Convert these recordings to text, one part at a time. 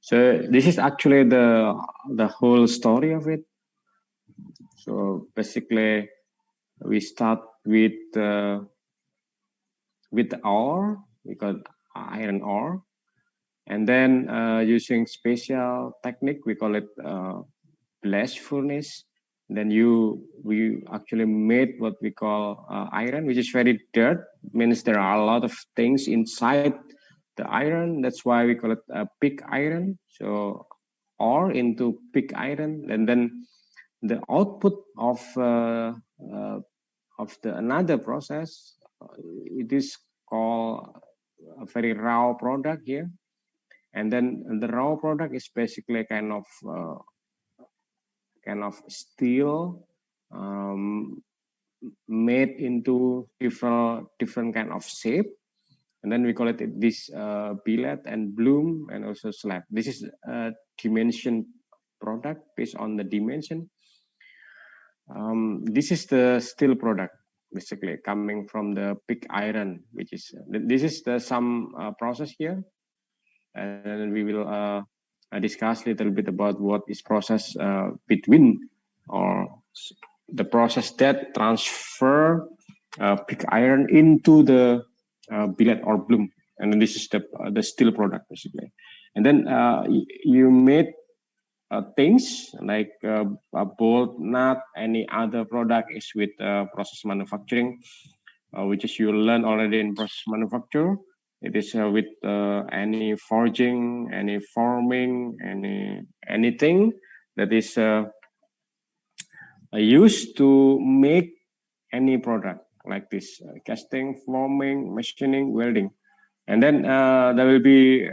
So this is actually the whole story of it. So basically, we start with the ore, we call iron ore, and then using special technique, we call it blast furnace. Then we actually made what we call iron, which is very dirt. Means there are a lot of things inside the iron. That's why we call it pig iron. So ore into pig iron, and then the output of the another process, it is called a very raw product here. And then the raw product is basically kind of steel, made into different kind of shape, and then we call it this billet and bloom and also slab. This is a dimension product based on the dimension. This is the steel product basically coming from the pig iron, which is this is the some process here, and we will discuss a little bit about what is process between or the process that transfer pig iron into the billet or bloom, and then this is the steel product basically. And then you made things like a bolt, nut, any other product is with process manufacturing, which is you learn already in process manufacture. It is with any forging, any forming, anything that is used to make any product like this: casting, forming, machining, welding, and then there will be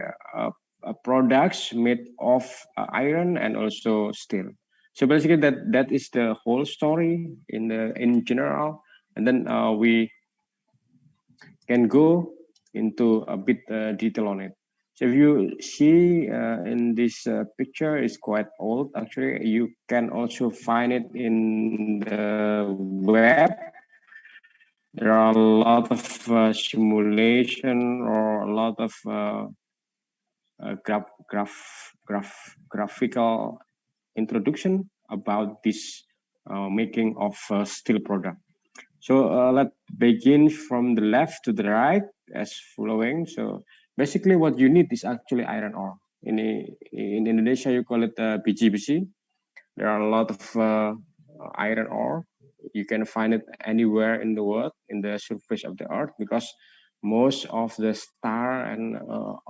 products made of iron and also steel. So basically, that is the whole story in general, and then we can go into a bit detail on it. So if you see in this picture, is quite old actually. You can also find it in the web. There are a lot of simulation or a lot of graphical introduction about this making of steel product. So let's begin from the left to the right as following. So basically what you need is actually iron ore. In Indonesia, you call it biji-besi. There are a lot of iron ore. You can find it anywhere in the world, in the surface of the earth, because most of the star and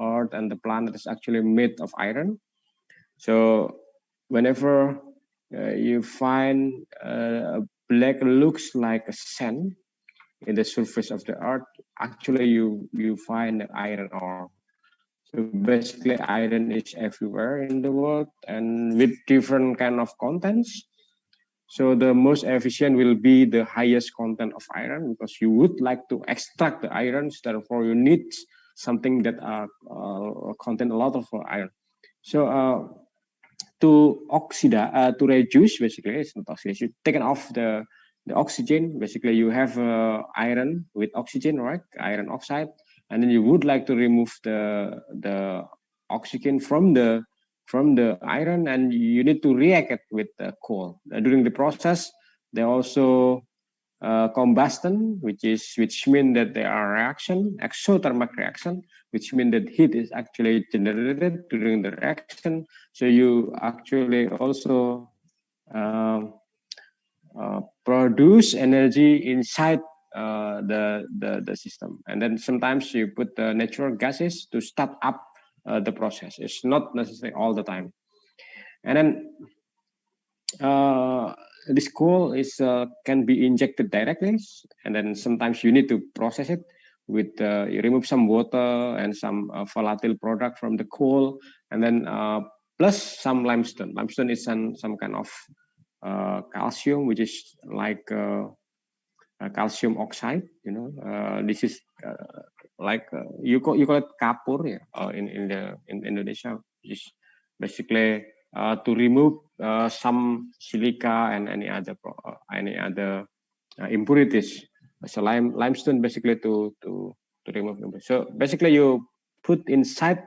earth and the planet is actually made of iron. So whenever you find black looks like a sand in the surface of the earth, actually you find iron ore. So basically iron is everywhere in the world and with different kind of contents. So the most efficient will be the highest content of iron, because you would like to extract the irons, therefore you need something that contain a lot of iron. So to reduce, basically it's not oxidation, taken off the oxygen. Basically you have iron with oxygen, right? Iron oxide, and then you would like to remove the oxygen from the iron, and you need to react it with the coal. During the process, they also combustion, which mean that there are reaction, exothermic reaction, which mean that heat is actually generated during the reaction. So you actually also produce energy inside the system, and then sometimes you put the natural gases to start up the process. It's not necessarily all the time. And then this coal is can be injected directly, and then sometimes you need to process it with you remove some water and some volatile product from the coal, and then plus some limestone. Limestone is some kind of calcium, which is like calcium oxide. This is like you call it kapur, yeah, in Indonesia, which is basically to remove some silica and any other impurities. So limestone basically to remove them. So basically you put inside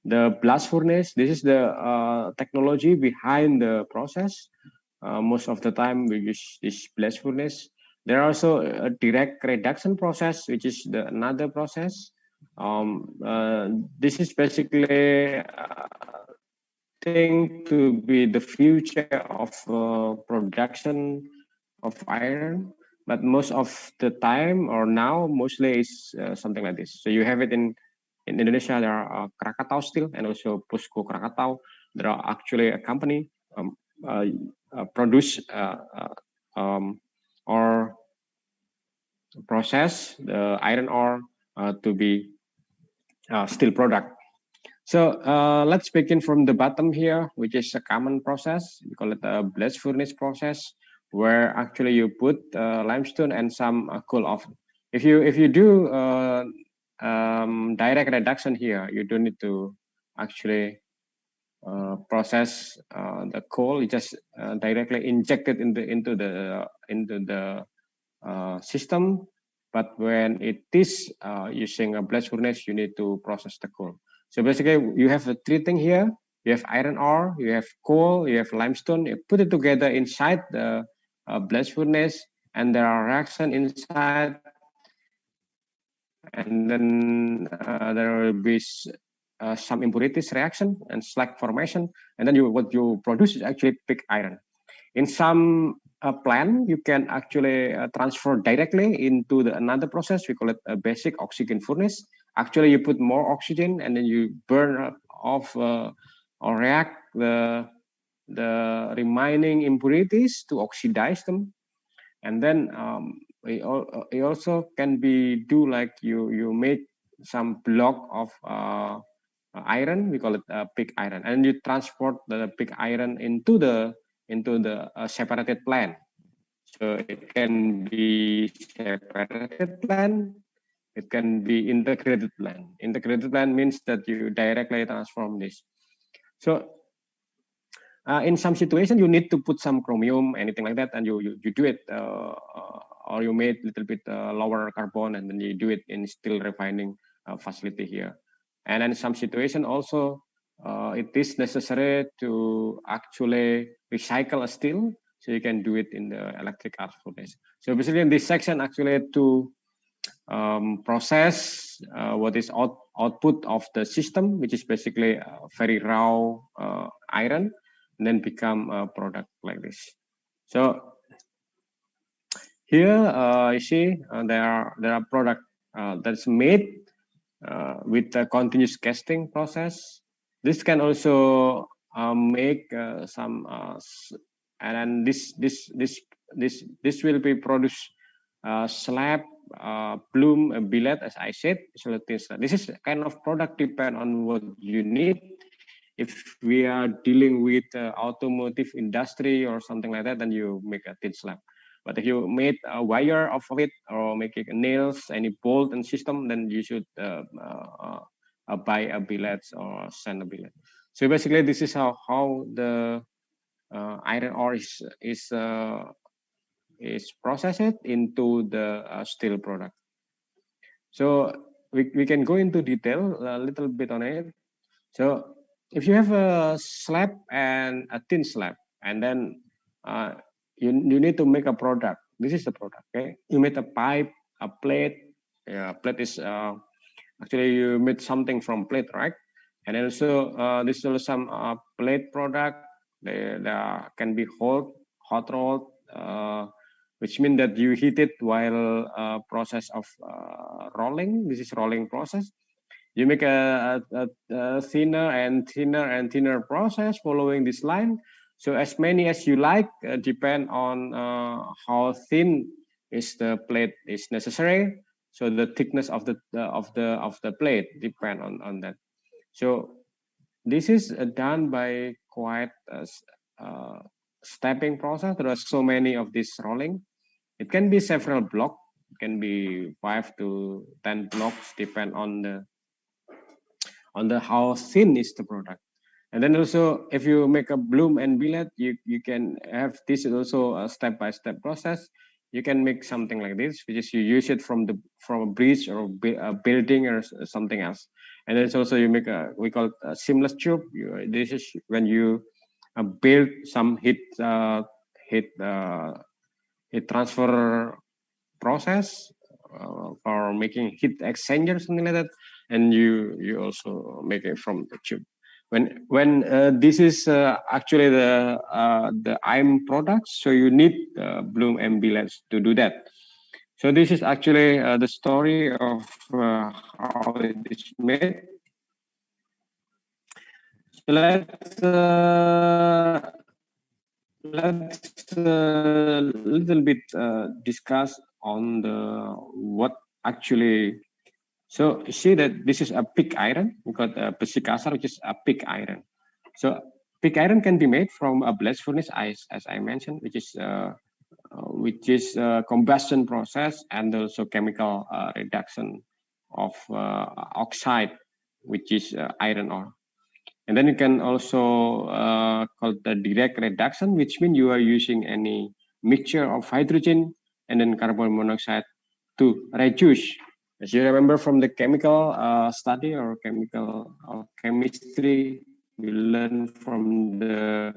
The blast furnace, this is the technology behind the process. Most of the time we use this blast furnace. There are also a direct reduction process, which is the another process. This is basically thing to be the future of production of iron, but most of the time or now mostly is something like this. So you have it in Indonesia. There are Krakatau Steel and also POSCO Krakatau. There are actually a company produce or process the iron ore to be steel product. So let's begin from the bottom here, which is a common process. We call it a blast furnace process, where actually you put limestone and some coal off. If you do direct reduction here, you don't need to actually process the coal. You just directly inject it into the system. But when it is using a blast furnace, you need to process the coal. So basically, you have three things here. You have iron ore, you have coal, you have limestone. You put it together inside the blast furnace, and there are reaction inside. And then there will be some impurities reaction and slag formation. And then what you produce is actually pig iron. In some plant, you can actually transfer directly into another process. We call it a basic oxygen furnace. Actually, you put more oxygen and then you burn off or react the remaining impurities to oxidize them. And then it also can be do like you make some block of iron. We call it pig iron, and you transport the pig iron into the separated plant. So it can be separated plant, it can be integrated plant. Integrated plant means that you directly transform this. So in some situation, you need to put some chromium, anything like that, and you do it, or you made a little bit lower carbon, and then you do it in steel refining facility here. And in some situation also, it is necessary to actually recycle a steel, so you can do it in the electric arc furnace. So basically in this section, actually to process what is output of the system, which is basically very raw iron, and then become a product like this. So here you see there are product that's made with a continuous casting process. This can also make some and then this will be produced slab, bloom, billet, as I said. So this is kind of product depend on what you need. If we are dealing with automotive industry or something like that, then you make a thin slab. But if you made a wire of it or making nails, any bolt and system, then you should buy a billet or send a billet. So basically, this is how the iron ore is processed into the steel product. So we can go into detail a little bit on it. So if you have a slab and a thin slab, and then you need to make a product. This is the product. Okay, you made a pipe, a plate. Plate is actually you made something from plate, right? And also this is also some plate product. They can be hot rolled, which means that you heat it while process of rolling. This is rolling process. You make a thinner and thinner and thinner process following this line. So as many as you like, depend on how thin is the plate is necessary. So the thickness of the plate depend on that. So this is done by quite a stepping process. There are so many of this rolling. It can be several blocks. It can be 5 to 10 blocks, depend on the how thin is the product. And then also, if you make a bloom and billet, you can have this is also a step-by-step process. You can make something like this, which is you use it from a bridge or a building or something else. And then also you make we call it a seamless tube. This is when you build some heat transfer process for making heat exchanger, something like that, and you also make it from the tube. When this is actually the IM products, so you need Bloom MB lens to do that. So this is actually the story of how it is made. So let's little bit discuss on the what actually. So you see that this is a pig iron. We got besi kasar, which is a pig iron. So pig iron can be made from a blast furnace, as I mentioned, which is combustion process and also chemical reduction of oxide, which is iron ore. And then you can also call the direct reduction, which means you are using any mixture of hydrogen and then carbon monoxide to reduce. As you remember from the chemical study or chemical or chemistry, we learn from the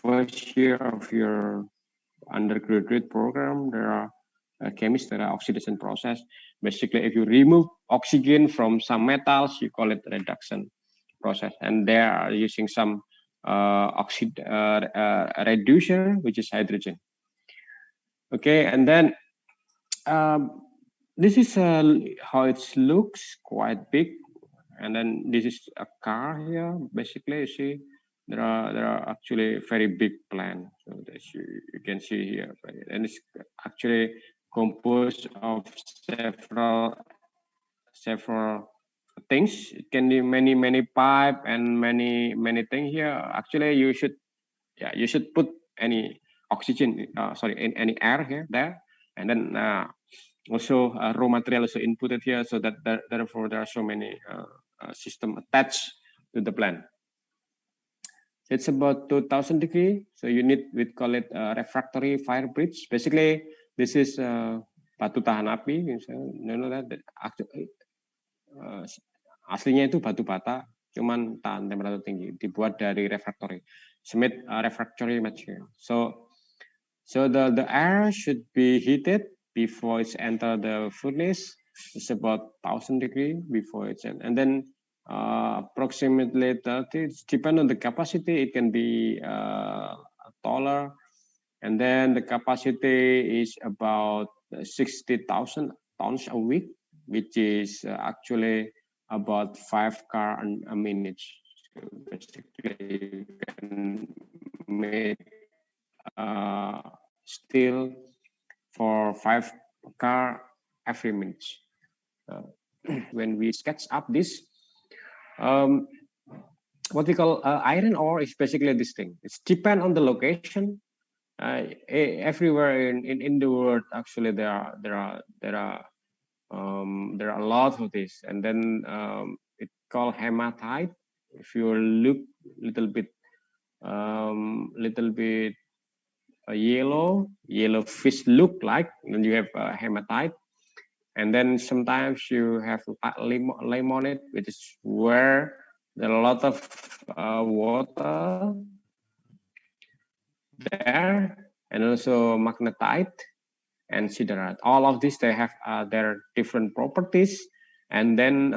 first year of your undergraduate program, there are chemists, there are oxidation process. Basically, if you remove oxygen from some metals, you call it reduction process. And they are using some reducer, which is hydrogen. Okay, and then this is how it looks, quite big. And then this is a car here. Basically, you see, there are actually very big plants. So that you can see here, and it's actually composed of several things. It can be many pipe and many things here. Actually, you should put any oxygen, in any air here there, and then also raw material also inputted here, so that therefore there are so many system attached to the plant. It's about 2000 degrees, so you need, we call it refractory fire bridge. Basically, this is batu tahan api. You know that actually, aslinya itu batu bata, cuman tahan temperatur tinggi, dibuat dari refractory, made refractory material. So the air should be heated before it's enter the furnace. It's about 1000 degrees before it's in, and then approximately 30. It depends on the capacity. It can be taller, and then the capacity is about 60,000 tons a week, which is actually about 5 cars a minute. So basically, you can make steel for 5 cars every minute. When we sketch up this, what we call iron ore is basically this thing. It's depend on the location. Everywhere in the world, actually, there are a lot of this, and then it's called hematite. If you look little bit yellow fish look like, and you have hematite. And then sometimes you have limonite, which is where there are a lot of water there, and also magnetite and siderite. All of these, they have their different properties. And then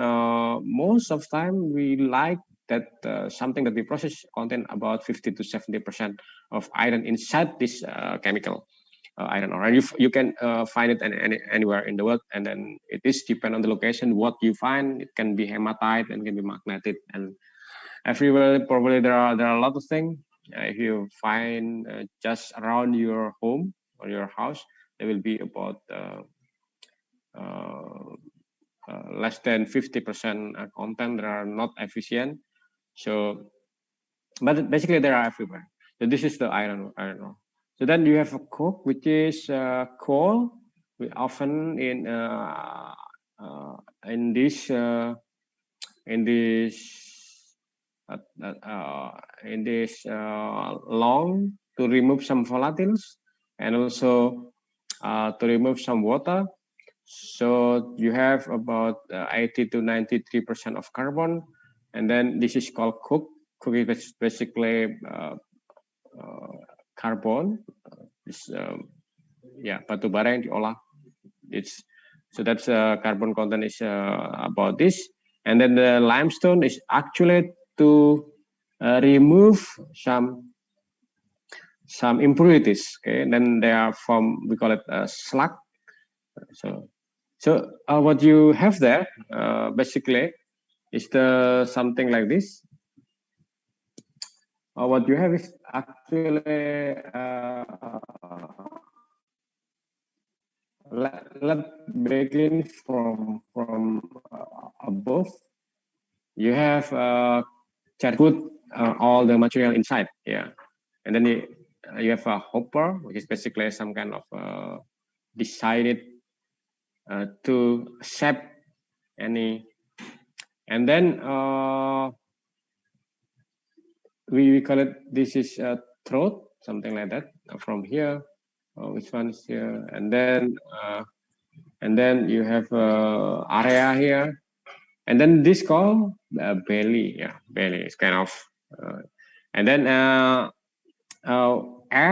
most of the time we like that something that we process contain about 50 to 70% of iron inside this chemical. Iron ore, and you can find it anywhere in the world, and then it is depend on the location what you find. It can be hematite and can be magnetic, and everywhere probably there are a lot of things. If you find just around your home or your house, there will be about less than 50% content that are not efficient. So, but basically they are everywhere. So this is the iron ore. So then you have a coke, which is coal. We often in this long to remove some volatiles, and also to remove some water. So you have about 80 to 93% of carbon, and then this is called coke. Coke is basically carbon. It's, batu bara yang diolah. It's so that's carbon content is about this, and then the limestone is actually to remove some impurities. Okay, and then they are from, we call it slag. So what you have there basically is the something like this. What you have is actually let begin from above. You have put all the material inside, yeah, and then you have a hopper, which is basically some kind of decided to shape any, and then we call it, this is a throat, something like that, from here. Which one is here? And then you have area here, and then this called belly. Yeah, belly is kind of, and then air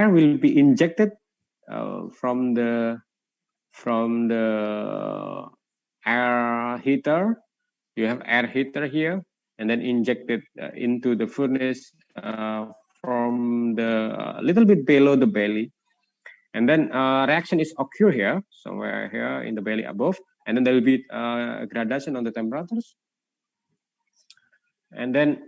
will be injected from the air heater. You have air heater here, and then injected into the furnace from the little bit below the belly. And then reaction is occur here, somewhere here in the belly above, and then there will be gradation on the temperatures. And then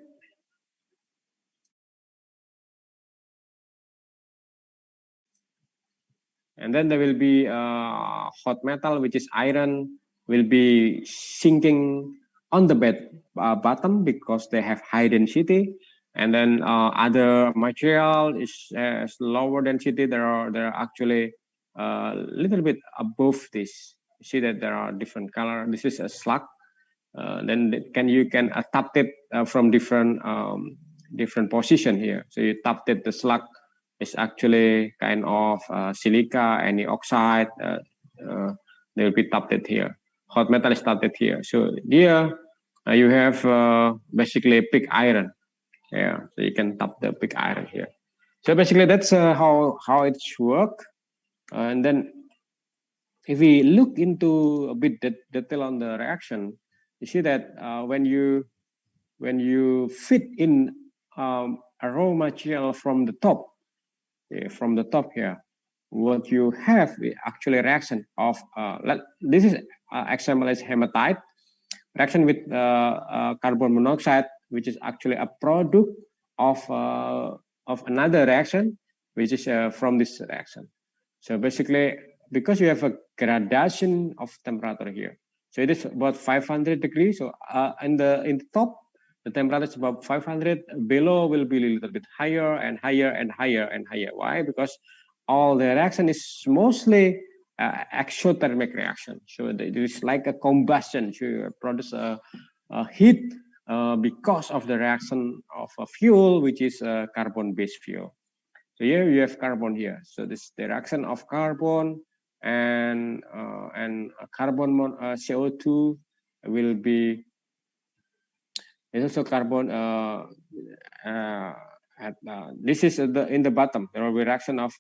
there will be hot metal, which is iron, will be sinking on the bottom because they have high density. And then other material is lower density. They're actually a little bit above this. You see that there are different color. This is a slag. Then you can adapt it from different position here. So you tapped it, the slag is actually kind of silica, any oxide, they will be tapped it here. Hot metal is tapped it here. So here you have basically pig iron. Yeah, so you can tap the pig iron here. So basically that's how it work. And then if we look into a bit detail on the reaction, you see that when you fit in a raw material from the top, here, what you have is actually reaction of this is example is hematite reaction with carbon monoxide, which is actually a product of another reaction, which is from this reaction. So basically, because you have a gradation of temperature here, so it is about 500 degrees. So in the top, the temperature is about 500. Below will be a little bit higher and higher and higher and higher. Why? Because all the reaction is mostly exothermic reaction. So it is like a combustion. So you produce a heat because of the reaction of a fuel, which is a carbon-based fuel. So here you have carbon here. So this is the reaction of carbon and carbon CO2 will be. It's also carbon. This is in the bottom. There will be reaction of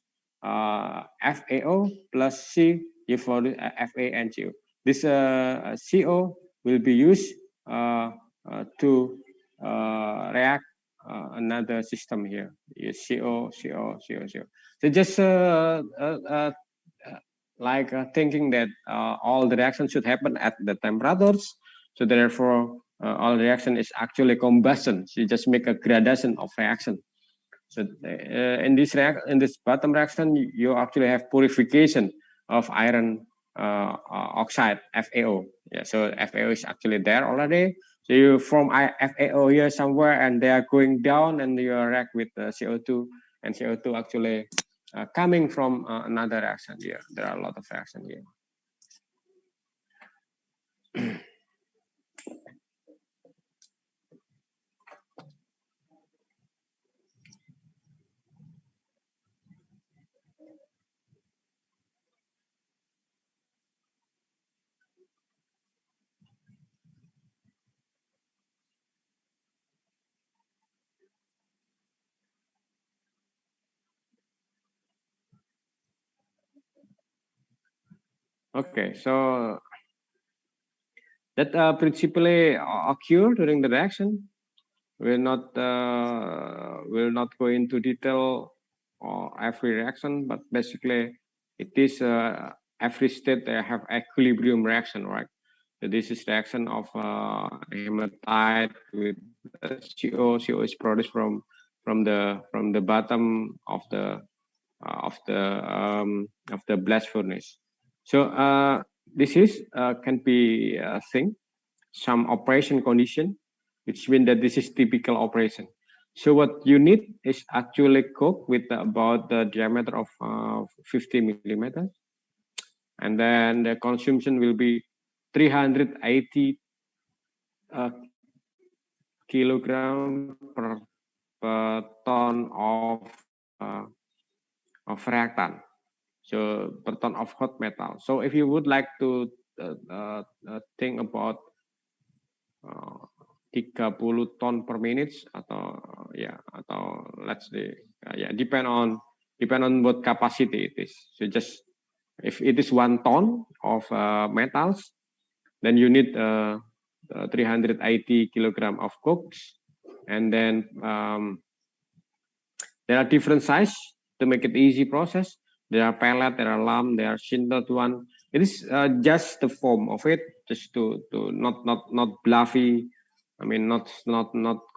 FAO plus C for Fa and CO. This CO will be used to react another system here. CO. So just like thinking that all the reactions should happen at the temperatures. So therefore, all reaction is actually combustion. So you just make a gradation of reaction. So in this bottom reaction, you actually have purification of iron oxide, FAO. Yeah, so FAO is actually there already. So you form FAO here somewhere, and they are going down, and you react with CO2, and CO2 actually coming from another reaction here. There are a lot of reactions here. Okay, so that principally occur during the reaction. Will not go into detail or every reaction, but basically it is every state they have equilibrium reaction, right? So this is reaction of hematite with CO. CO is produced from the bottom of the blast furnace. So this is can be a thing, some operation condition, which means that this is typical operation. So what you need is actually coke with about the diameter of 50 millimeters, and then the consumption will be 380 uh, kilogram per ton of reactant. So per ton of hot metal. So if you would like to think about 30 ton per minute atau ya atau let's say ya depend on what capacity it is. So just if it is 1 ton of metals, then you need 380 kilogram of cokes, and then there are different size to make it easy process. There are pellet, there are lump, there are sintered one. It is just the form of it, just to not bluffy. I mean, not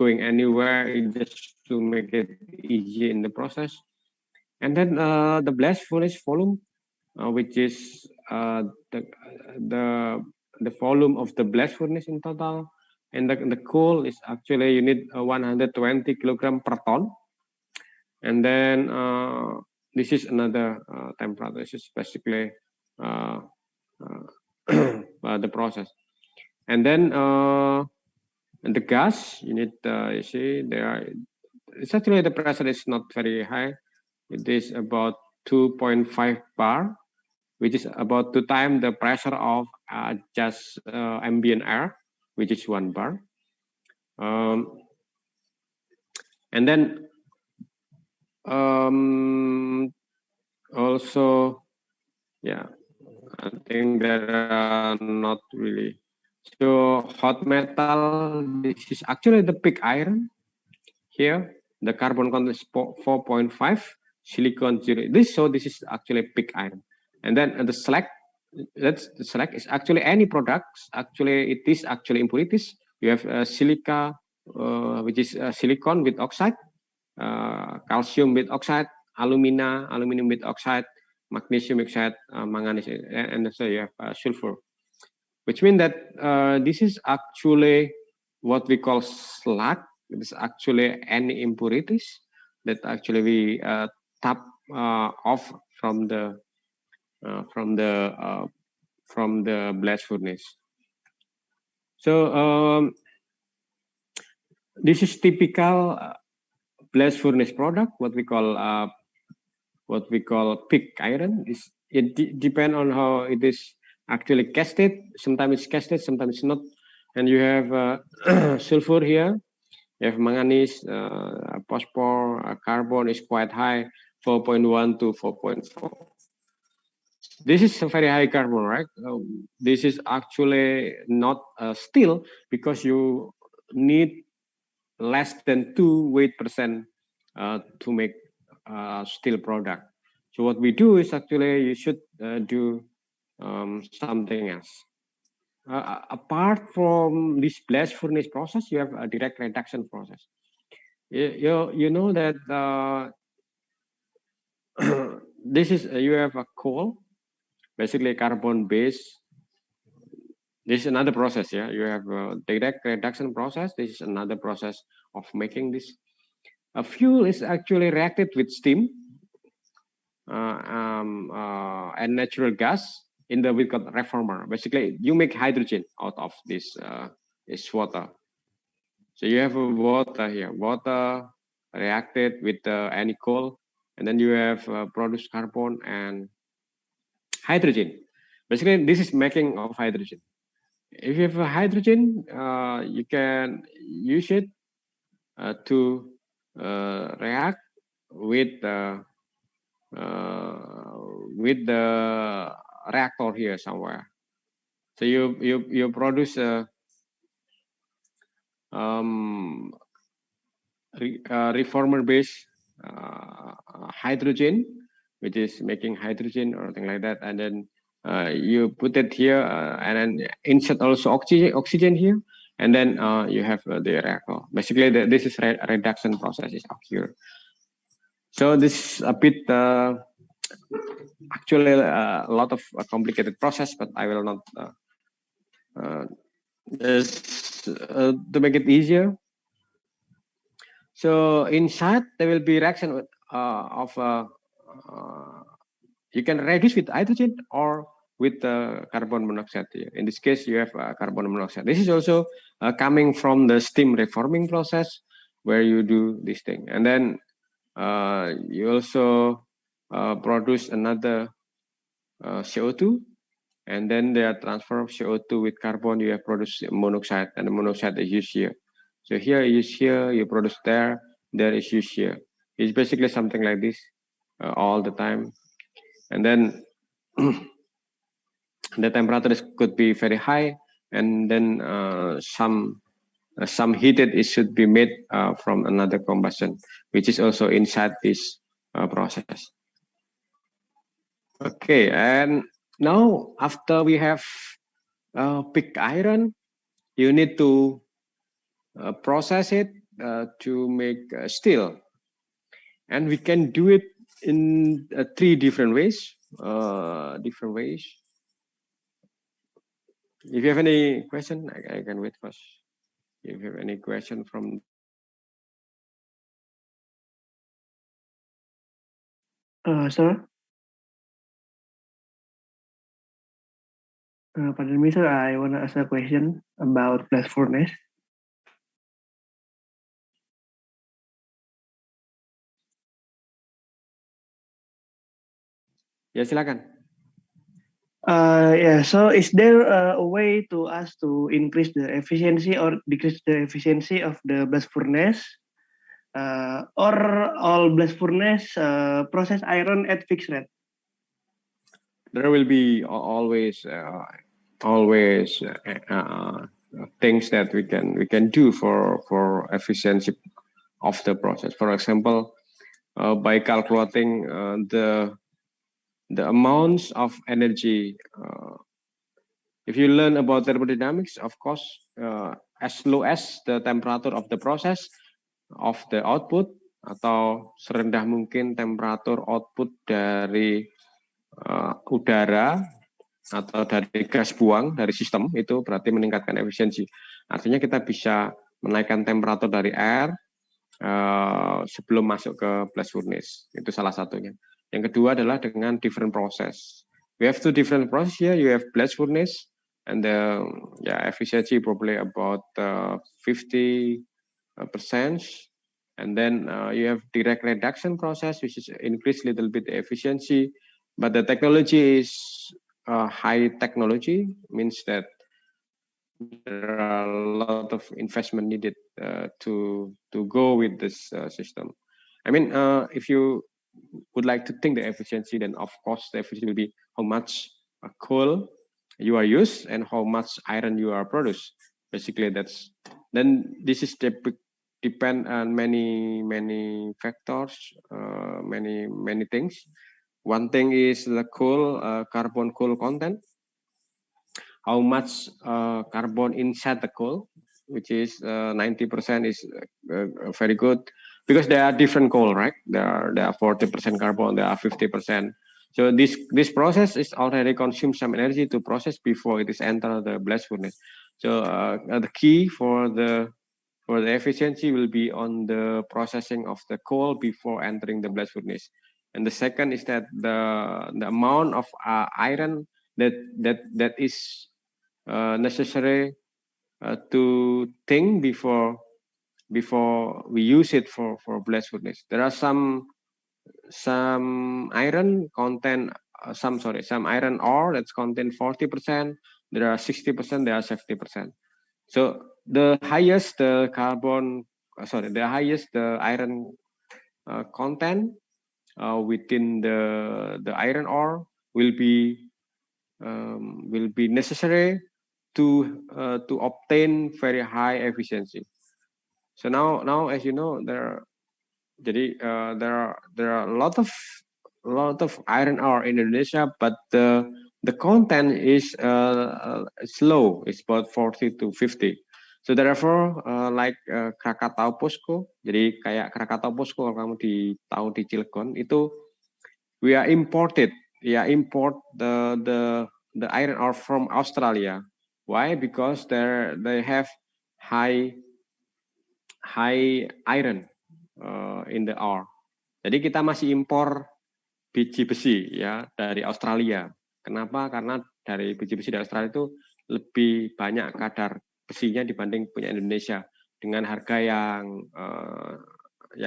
going anywhere. Just to make it easy in the process. And then the blast furnace volume, which is the the the volume of the blast furnace in total, and the coal is actually you need 120 kilogram per ton. And then this is another temperature. This is basically uh, the process. And then the gas you need. You see, there are. It's actually the pressure is not very high. It is about 2.5 bar, which is about 2 times the pressure of just ambient air, which is 1 bar. And then also, yeah, I think there are not really. So hot metal, this is actually the pig iron here. The carbon content is 4.5, silicon 0. This is actually pig iron. And then the slag, the slag is actually any products. Actually, it is actually impurities. You have silica, which is silicon with oxide, calcium with oxide, aluminum with oxide, magnesium oxide, manganese, and so you have sulfur, which means that this is actually what we call slag. It is actually any impurities that actually we tap off from the uh, from the uh, from the blast furnace. So this is typical blast furnace product. What we call pig iron is it depend on how it is actually casted. Sometimes it's casted, sometimes it's not. And you have sulfur here. You have manganese, phosphor, carbon is quite high, 4.1 to 4.4. This is a very high carbon, right? This is actually not steel because you need less than 2 weight% to make steel product. So what we do is actually you should do something else. Apart from this blast furnace process, you have a direct reduction process. You know that this is you have a coal, basically carbon base. This is another process. Yeah, you have a direct reduction process. This is another process of making this. A fuel is actually reacted with steam and natural gas in the we call reformer. Basically, you make hydrogen out of this water. So you have a water here, water reacted with any coal, and then you have produced carbon and hydrogen. Basically, this is making of hydrogen. If you have a hydrogen, you can use it to react with with the reactor here somewhere. So you produce a reformer-based hydrogen, which is making hydrogen or something like that, and then you put it here and then insert also oxygen here, and then you have the reactor. Basically, this is reduction process is occur. So this is a bit actually a lot of complicated process, but I will not to make it easier. So inside there will be reaction of you can reduce with hydrogen or with carbon monoxide. In this case, you have carbon monoxide. This is also coming from the steam reforming process where you do this thing, and then you also produce another CO2, and then they are transfer of CO2 with carbon. You have produced monoxide, and the monoxide is used here. So here is here, you produce there is used here. It's basically something like this all the time. And then the temperature could be very high, and then some heated it should be made from another combustion, which is also inside this process. Okay, and now after we have pig iron, you need to process it to make steel, and we can do it in 3 different ways. If you have any question, I can wait first. If you have any question from Sir, pardon me, sir. I want to ask a question about blast furnace. Ya, silakan. Yeah, so is there a way to us to increase the efficiency or decrease the efficiency of the blast furnace? Or all blast furnace process iron at fixed rate? There will be always things that we can do for efficiency of the process. For example, by calculating the amounts of energy. If you learn about thermodynamics, of course, as low as the temperature of the process of the output, atau serendah mungkin temperatur output dari udara atau dari gas buang dari sistem, itu berarti meningkatkan efisiensi. Artinya kita bisa menaikkan temperatur dari air sebelum masuk ke blast furnace. Itu salah satunya. Yang kedua adalah dengan different process. We have 2 different process here. You have blast furnace and the efficiency probably about 50%. And then you have direct reduction process, which is increase little bit the efficiency. But the technology is high technology, means that there are a lot of investment needed to go with this system. I mean, if you would like to think the efficiency, then of course the efficiency will be how much coal you are used and how much iron you are produced. Basically, then this is depend on many factors, many things. One thing is the coal, carbon coal content. How much carbon inside the coal, which is 90% is very good, because there are different coal, right? There are 40% carbon, there are 50%. So this process is already consume some energy to process before it is enter the blast furnace. So the key for the efficiency will be on the processing of the coal before entering the blast furnace. And the second is that the amount of iron that is necessary to think before we use it for blast furnace. There are some iron content, some iron ore that's contain 40%. There are 60%. There are 70%. So the highest the iron content within the iron ore will be will be necessary to obtain very high efficiency. So now as you know, there are a lot of iron ore in Indonesia, but the content is low. It's about 40 to 50. So therefore, like Krakatau POSCO, jadi kayak Krakatau POSCO kalau kamu tahu di Cilegon itu, we are import the iron ore from Australia. Why? Because they have high iron in the ore. Jadi kita masih impor biji besi ya dari Australia. Kenapa? Karena dari biji besi dari Australia itu lebih banyak kadar besinya dibanding punya Indonesia dengan harga yang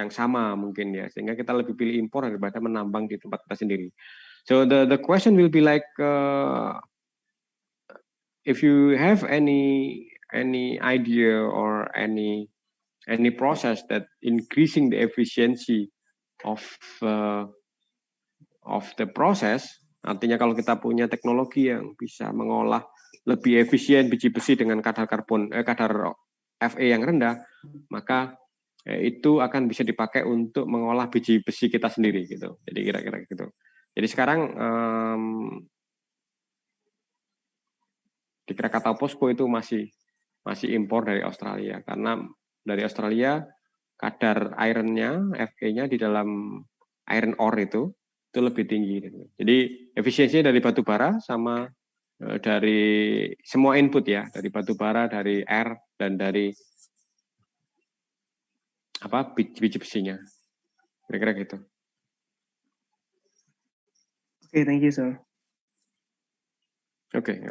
sama mungkin ya, sehingga kita lebih pilih impor daripada menambang di tempat kita sendiri. So the question will be like, if you have any idea or any process that increasing the efficiency of the process, artinya kalau kita punya teknologi yang bisa mengolah lebih efisien biji besi dengan kadar Fe yang rendah, maka itu akan bisa dipakai untuk mengolah biji besi kita sendiri gitu. Jadi kira-kira gitu. Jadi sekarang di Krakatau POSCO itu masih impor dari Australia, karena dari Australia kadar iron-nya, Fe-nya di dalam iron ore itu lebih tinggi. Jadi efisiensinya dari batu bara sama dari semua input ya, dari batu bara, dari air, dan dari biji besinya. Kira-kira gitu. Okay, thank you, sir. Okay.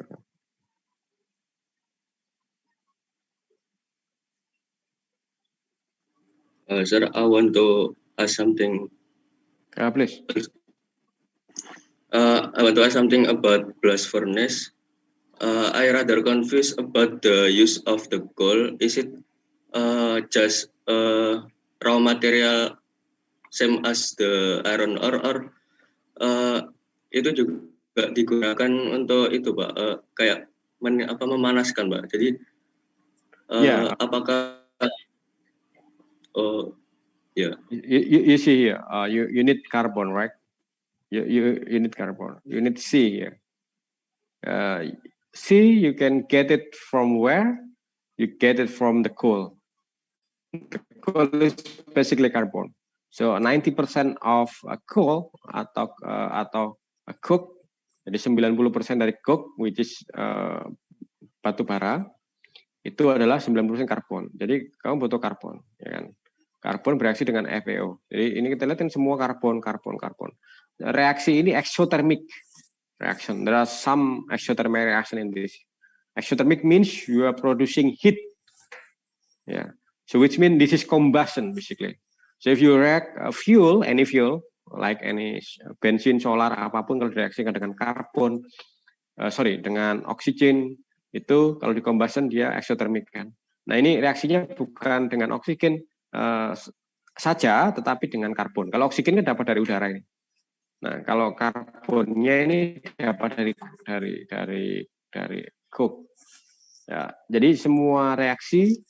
Sir, I want to ask something. Please. I want to ask something about blast furnace. I rather confused about the use of the coal. Is it just raw material same as the iron ore, or itu juga digunakan untuk itu, Pak? Kayak memanaskan, Pak. Jadi apakah you see here, you need carbon, right? You need carbon. You need C here. C, you can get it from where? You get it from the coal. The coal is basically carbon. So 90% of coal atau coke, jadi 90% dari coke, which is batu bara, itu adalah 90% karbon. Jadi kamu butuh karbon, ya kan? Karbon bereaksi dengan FeO. Jadi ini kita lihat semua karbon. Reaksi ini exothermic reaction. There are some exothermic reaction in this. Exothermic means you are producing heat. Yeah. So which means this is combustion basically. So if you react any fuel, like any bensin, solar, apapun, kalau direaksikan dengan karbon, dengan oksigen, itu kalau di combustion dia exothermic kan. Nah ini reaksinya bukan dengan oksigen saja, tetapi dengan karbon. Kalau oksigen kan dapat dari udara ini. Nah, kalau karbonnya ini dapat dari coke. Ya, jadi semua reaksi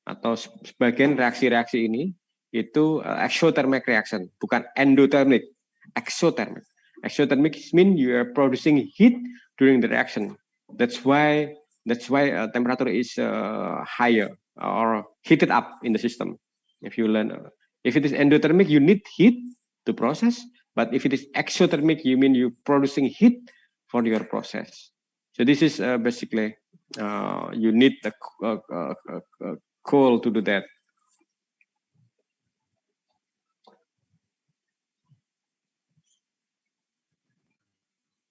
atau sebagian reaksi-reaksi ini itu exothermic reaction, bukan endothermic, exothermic. Exothermic means you are producing heat during the reaction. That's why temperature is higher or heated up in the system. If it is endothermic, you need heat to process. But if it is exothermic, you mean you're producing heat for your process. So this is basically you need the coal to do that.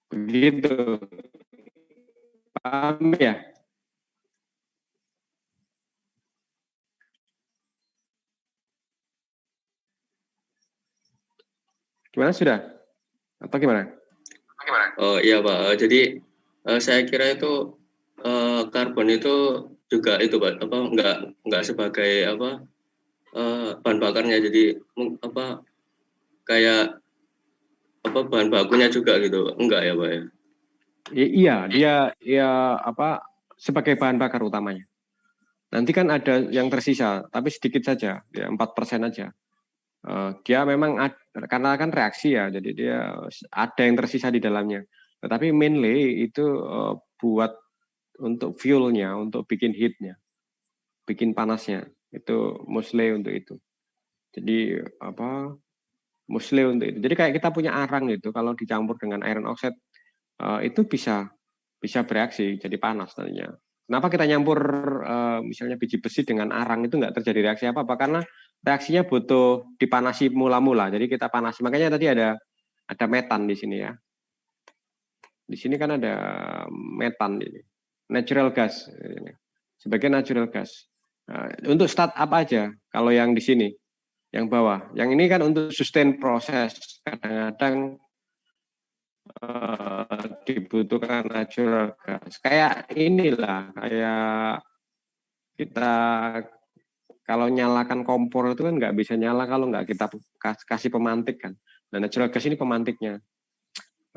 Begitu, paham ya? Gimana sudah? Atau gimana? Oh iya Pak, jadi saya kira itu karbon itu juga itu Pak, enggak sebagai bahan bakarnya, jadi kayak bahan bakunya juga gitu, enggak ya Pak ya? Iya, dia apa sebagai bahan bakar utamanya. Nanti kan ada yang tersisa, tapi sedikit saja, ya 4% aja. Dia memang karena kan reaksi ya, jadi dia ada yang tersisa di dalamnya. Tetapi mainly itu buat untuk fuelnya, untuk bikin heatnya, bikin panasnya, itu mostly untuk itu. Jadi apa? Mostly untuk itu. Jadi kayak kita punya arang itu, kalau dicampur dengan iron oxide itu bisa bereaksi jadi panas nantinya. Kenapa kita nyampur misalnya biji besi dengan arang itu nggak terjadi reaksi apa-apa? Karena reaksinya butuh dipanasi mula-mula. Jadi kita panasi. Makanya tadi ada metan di sini ya. Di sini kan ada metan ini, natural gas. Sebagai natural gas. Untuk startup aja. Kalau yang di sini, yang bawah. Yang ini kan untuk sustain proses. Kadang-kadang dibutuhkan natural gas. Kayak inilah, kayak kita kalau nyalakan kompor itu kan nggak bisa nyala kalau nggak kita kasih pemantik kan. Dan natural gas ini pemantiknya.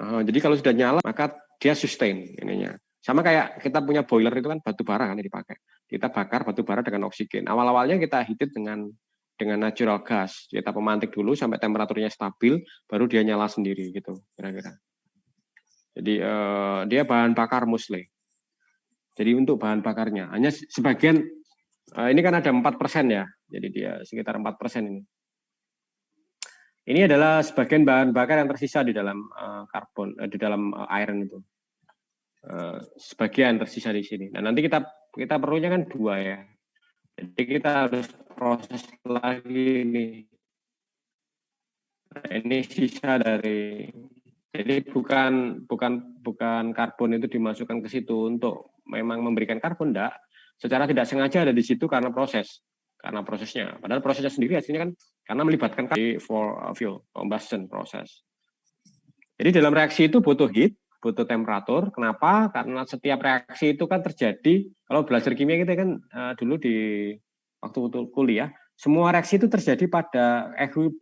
Jadi kalau sudah nyala maka dia sustain ininya. Sama kayak kita punya boiler itu kan batu bara kan yang dipakai. Kita bakar batu bara dengan oksigen. Awal-awalnya kita heat dengan natural gas. Kita pemantik dulu sampai temperaturnya stabil, baru dia nyala sendiri gitu kira-kira. Jadi dia bahan bakar mostly. Jadi untuk bahan bakarnya hanya sebagian ini kan ada 4% ya. Jadi dia sekitar 4% ini. Ini adalah sebagian bahan bakar yang tersisa di dalam karbon, di dalam iron itu. Sebagian tersisa di sini. Nah, nanti kita perlunya kan 2 ya. Jadi kita harus proses lagi nih. Nah, ini sisa dari, jadi bukan karbon itu dimasukkan ke situ untuk memang memberikan karbon, enggak. Secara tidak sengaja ada di situ karena prosesnya. Padahal prosesnya sendiri hasilnya kan karena melibatkan for fuel combustion proses. Jadi dalam reaksi itu butuh heat, butuh temperatur. Kenapa? Karena setiap reaksi itu kan terjadi, kalau belajar kimia kita kan dulu di waktu kuliah, semua reaksi itu terjadi pada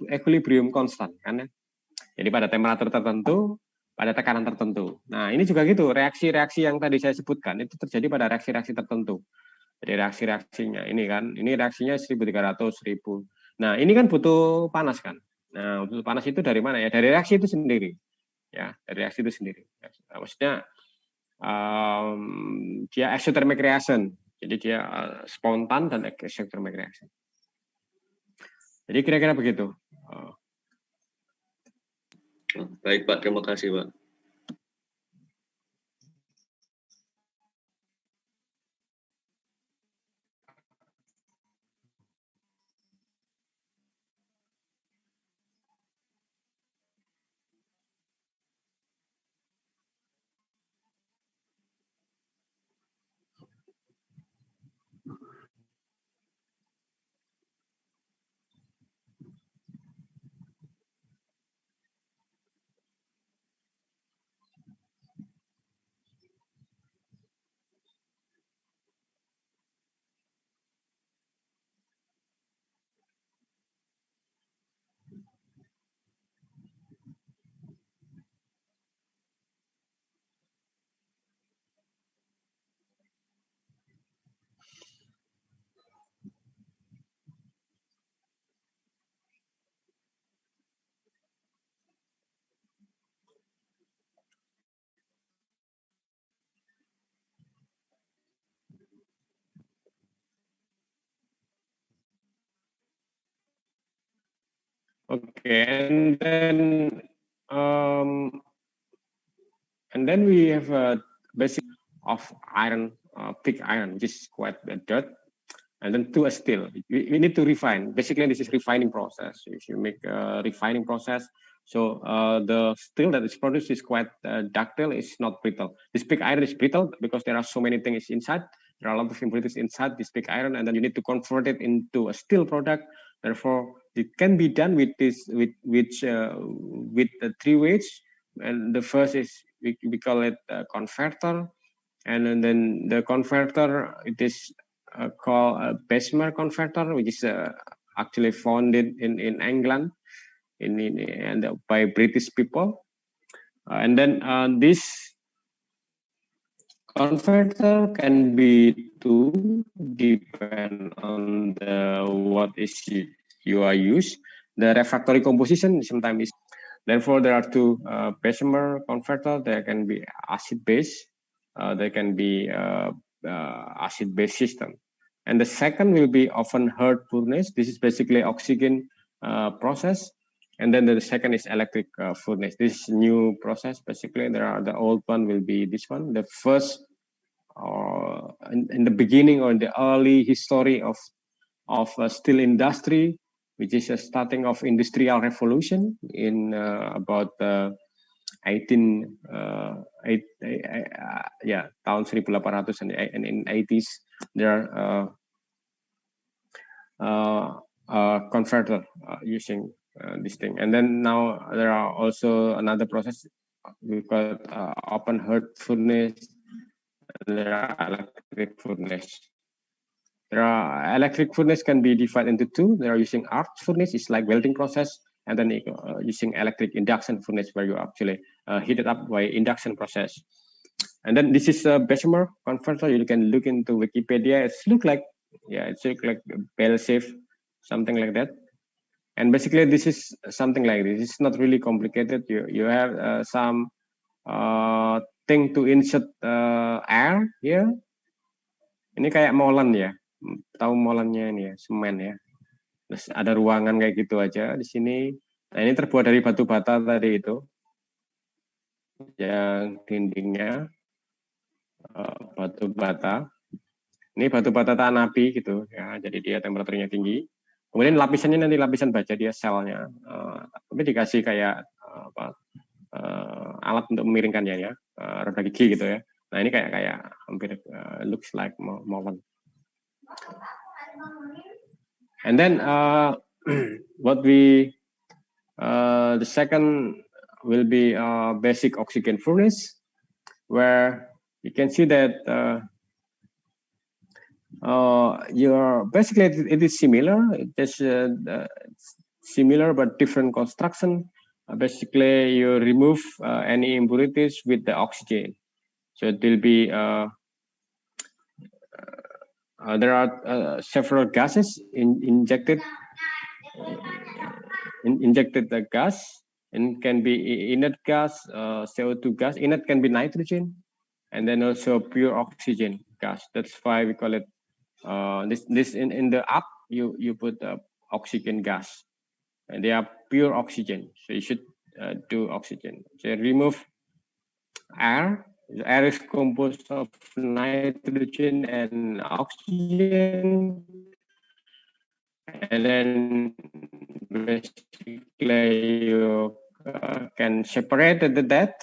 equilibrium konstan kan ya. Jadi pada temperatur tertentu, pada tekanan tertentu. Nah, ini juga gitu, reaksi-reaksi yang tadi saya sebutkan itu terjadi pada reaksi-reaksi tertentu. Jadi reaksi-reaksinya ini kan, ini reaksinya 1300, 1000. Nah, ini kan butuh panas kan. Nah, butuh panas itu dari mana ya? Dari reaksi itu sendiri. Ya, dari reaksi itu sendiri. Maksudnya dia exothermic reaction. Jadi dia spontan dan exothermic reaction. Jadi kira-kira begitu. Baik Pak, terima kasih Pak. Okay, and then we have a basic of iron, pig iron, which is quite dirt, and then to a steel. We need to refine. Basically, this is refining process. If you make a refining process, so the steel that is produced is quite ductile. It's not brittle. This pig iron is brittle because there are so many things inside. There are a lot of impurities inside this pig iron, and then you need to convert it into a steel product. Therefore, it can be done with the 3 ways. And the first is we call it a converter, and then the converter, it is called a Bessemer converter, which is actually founded in England and by British people. And then this converter can be two, depend on the what is you are used. The refractory composition sometimes is. Therefore, there are two Bessemer converter. There can be acid base. There can be acid base system. And the second will be often heard furnace. This is basically oxygen process. And then the second is electric furnace. This new process, basically, the old one will be this one. The first, in the beginning or in the early history of steel industry, which is a starting of industrial revolution in about 1800 and in 80s there are converter using this thing. And then now there are also another process we call open hearth furnace. There are electric furnace. There are electric furnace can be divided into two. They are using arc furnace, it's like welding process, and then using electric induction furnace where you actually heat it up by induction process. And then this is a Bessemer converter. You can look into Wikipedia. It's look like bell shape, something like that. And basically this is something like this. It's not really complicated. You have some thing to insert air here. Ini kayak molen ya. Tahu molennya ini ya, semen ya. Terus ada ruangan kayak gitu aja di sini. Nah, ini terbuat dari batu bata tadi itu. Yang dindingnya batu bata. Ini batu bata tahan api gitu ya. Jadi dia temperaturnya tinggi. Kemudian lapisannya nanti lapisan baja dia selnya. Tapi dikasih kayak alat untuk memiringkannya ya. Roda gigi gitu ya. Nah, ini kayak hampir looks like molen. And then what we the second will be basic oxygen furnace, where you can see that basically it is similar. It is similar but different construction. Basically, you remove any impurities with the oxygen. So it will be there are several gases injected the gas, and can be inert gas, CO2 gas. Inert can be nitrogen, and then also pure oxygen gas. That's why we call it this in the up you put oxygen gas, and they are pure oxygen. So you should do oxygen. So remove air. The air is composed of nitrogen and oxygen, and then basically you can separate that.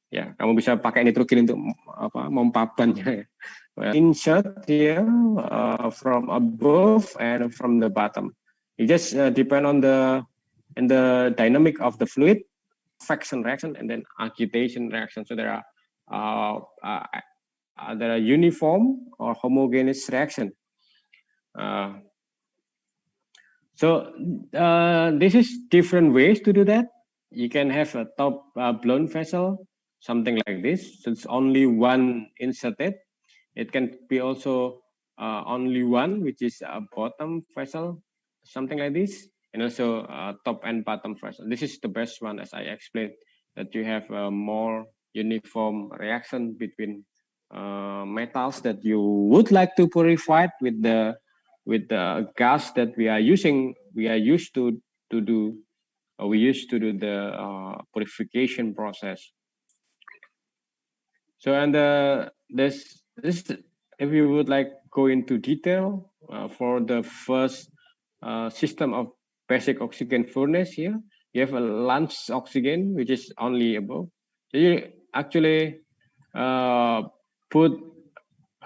Ya, kamu bisa pakai nitrogen untuk mempapannya. Insert here from above and from the bottom. It just depend on the dynamic of the fluid, convection reaction, and then agitation reaction. So there are uniform or homogeneous reaction. So this is different ways to do that. You can have a top blown vessel, something like this. So it's only one inserted. It can be also only one, which is a bottom vessel, something like this, and also top and bottom vessel. This is the best one, as I explained, that you have a more uniform reaction between metals that you would like to purify with the gas that we used to do the purification process. So, and this if you would like go into detail for the first system of basic oxygen furnace here, you have a lunch oxygen, which is only above. So you actually put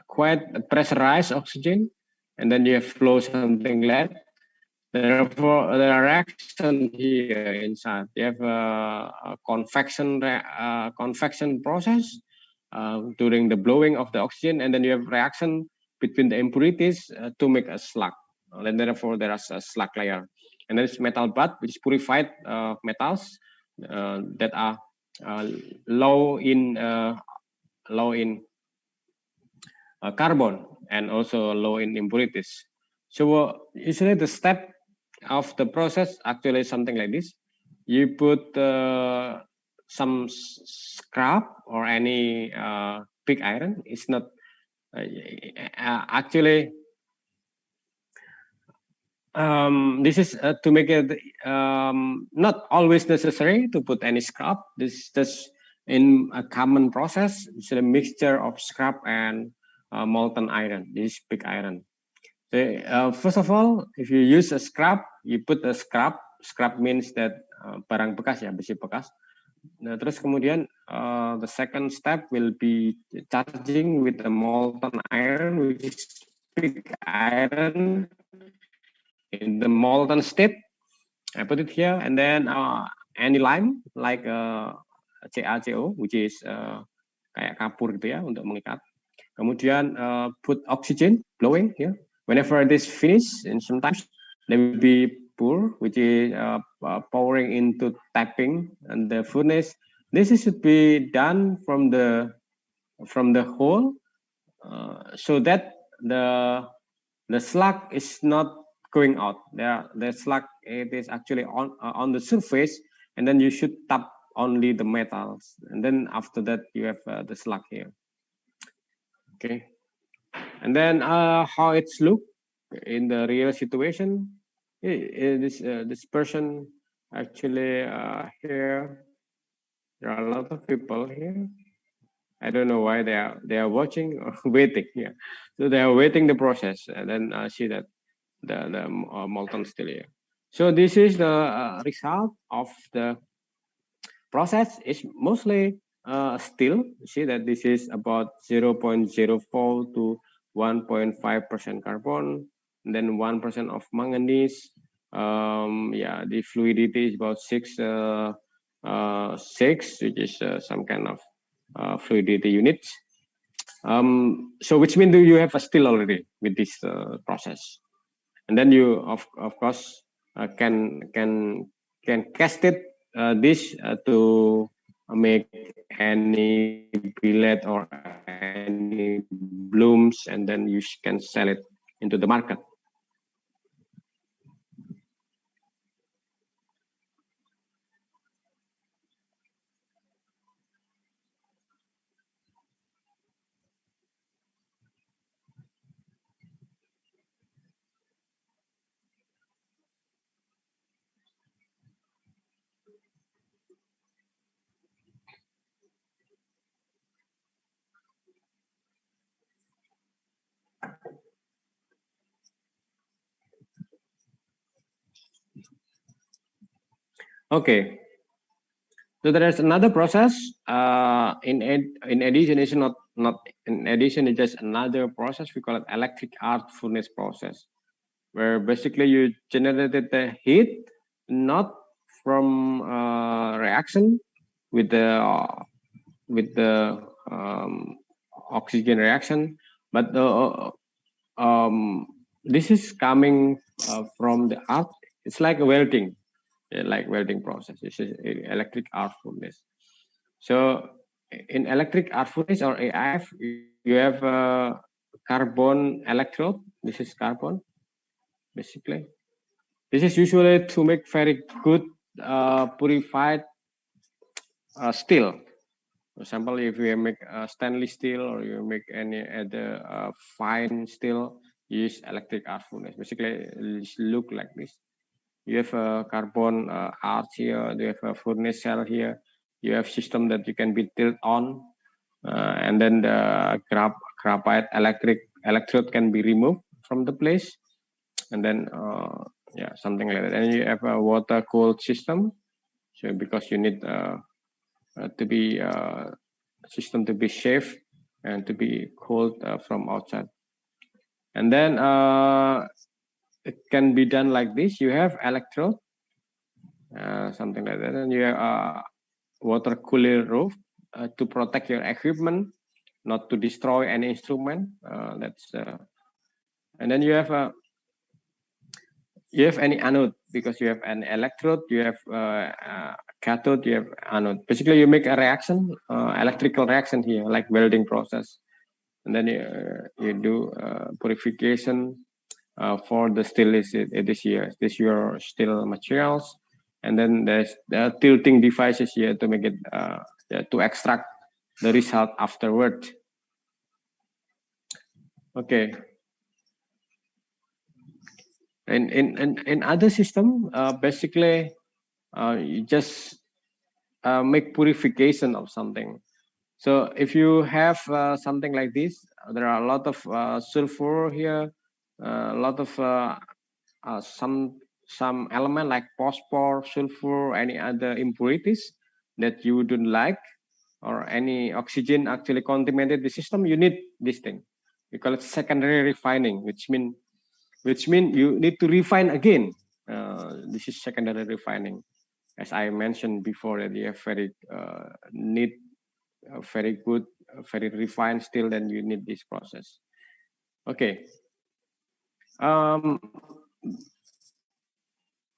quite pressurized oxygen, and then you have flow something like that. Therefore, the reaction here inside, you have a convection process during the blowing of the oxygen, and then you have reaction between the impurities to make a slag. And therefore, there is a slag layer. And there is metal bath, which is purified metals that are low in carbon and also low in impurities. So usually the step of the process actually something like this. You put some scrap or any pig iron. It's not actually this is to make it not always necessary to put any scrap. This is just in a common process. It's a mixture of scrap and molten iron. This is pig iron. So first of all, if you use a scrap, you put a scrap. Scrap means that barang bekas ya, besi bekas. Nah, terus kemudian the second step will be charging with the molten iron, which is pig iron in the molten state. I put it here, and then any lime like CaCO, which is kayak kapur gitu ya untuk mengikat. Kemudian put oxygen blowing here. Whenever it is finished, and sometimes there will be pour, which is pouring into tapping and the furnace. This should be done from the hole, so that the slug is not going out. The slug, it is actually on the surface, and then you should tap only the metals, and then after that you have the slug here. Okay, and then how it's look in the real situation. This person actually here. There are a lot of people here. I don't know why they are watching or waiting here. So they are waiting the process, and then see that the molten steel here. So this is the result of the process. It's mostly steel. You see that this is about 0.04 to 1.5% carbon, and then 1% of manganese. Yeah, the fluidity is about 6, which is some kind of fluidity units. So which means you have a steel already with this process, and then you of course can cast it this to make any billet or any blooms, and then you can sell it into the market. Okay, so there is another process. In addition, it's not in addition. It's just another process. We call it electric arc furnace process, where basically you generated the heat not from reaction with the oxygen reaction, but this is coming from the arc. It's like a welding. Like welding process. This is electric arc furnace. So in electric arc furnace or AIF, you have a carbon electrode. This is carbon, basically. This is usually to make very good purified steel. For example, if you make stainless steel or you make any other fine steel, use electric arc furnace. Basically, it look like this. You have a carbon arch here, you have a furnace cell here, you have system that you can be tilt on, and then the graphite electrode can be removed from the place, and then yeah, something like that. And you have a water cooled system, so because you need to be system to be safe and to be cooled from outside. And then it can be done like this. You have electrode, something like that, and you have a water cooler roof to protect your equipment, not to destroy any instrument. And then you have any anode, because you have an electrode, you have cathode, you have anode. Basically, you make a reaction, electrical reaction here, like welding process. and then you do purification for the steel this year steel materials, and then there's the tilting devices here to make it to extract the result afterward. Okay. In other system, basically you just make purification of something. So if you have something like this, there are a lot of sulfur here, a lot of some element like phosphor, sulfur, any other impurities that you don't like, or any oxygen actually contaminated the system. You need this thing. We call it secondary refining, which mean you need to refine again. This is secondary refining. As I mentioned before, that you have very need very good, very refined steel, then you need this process. Okay.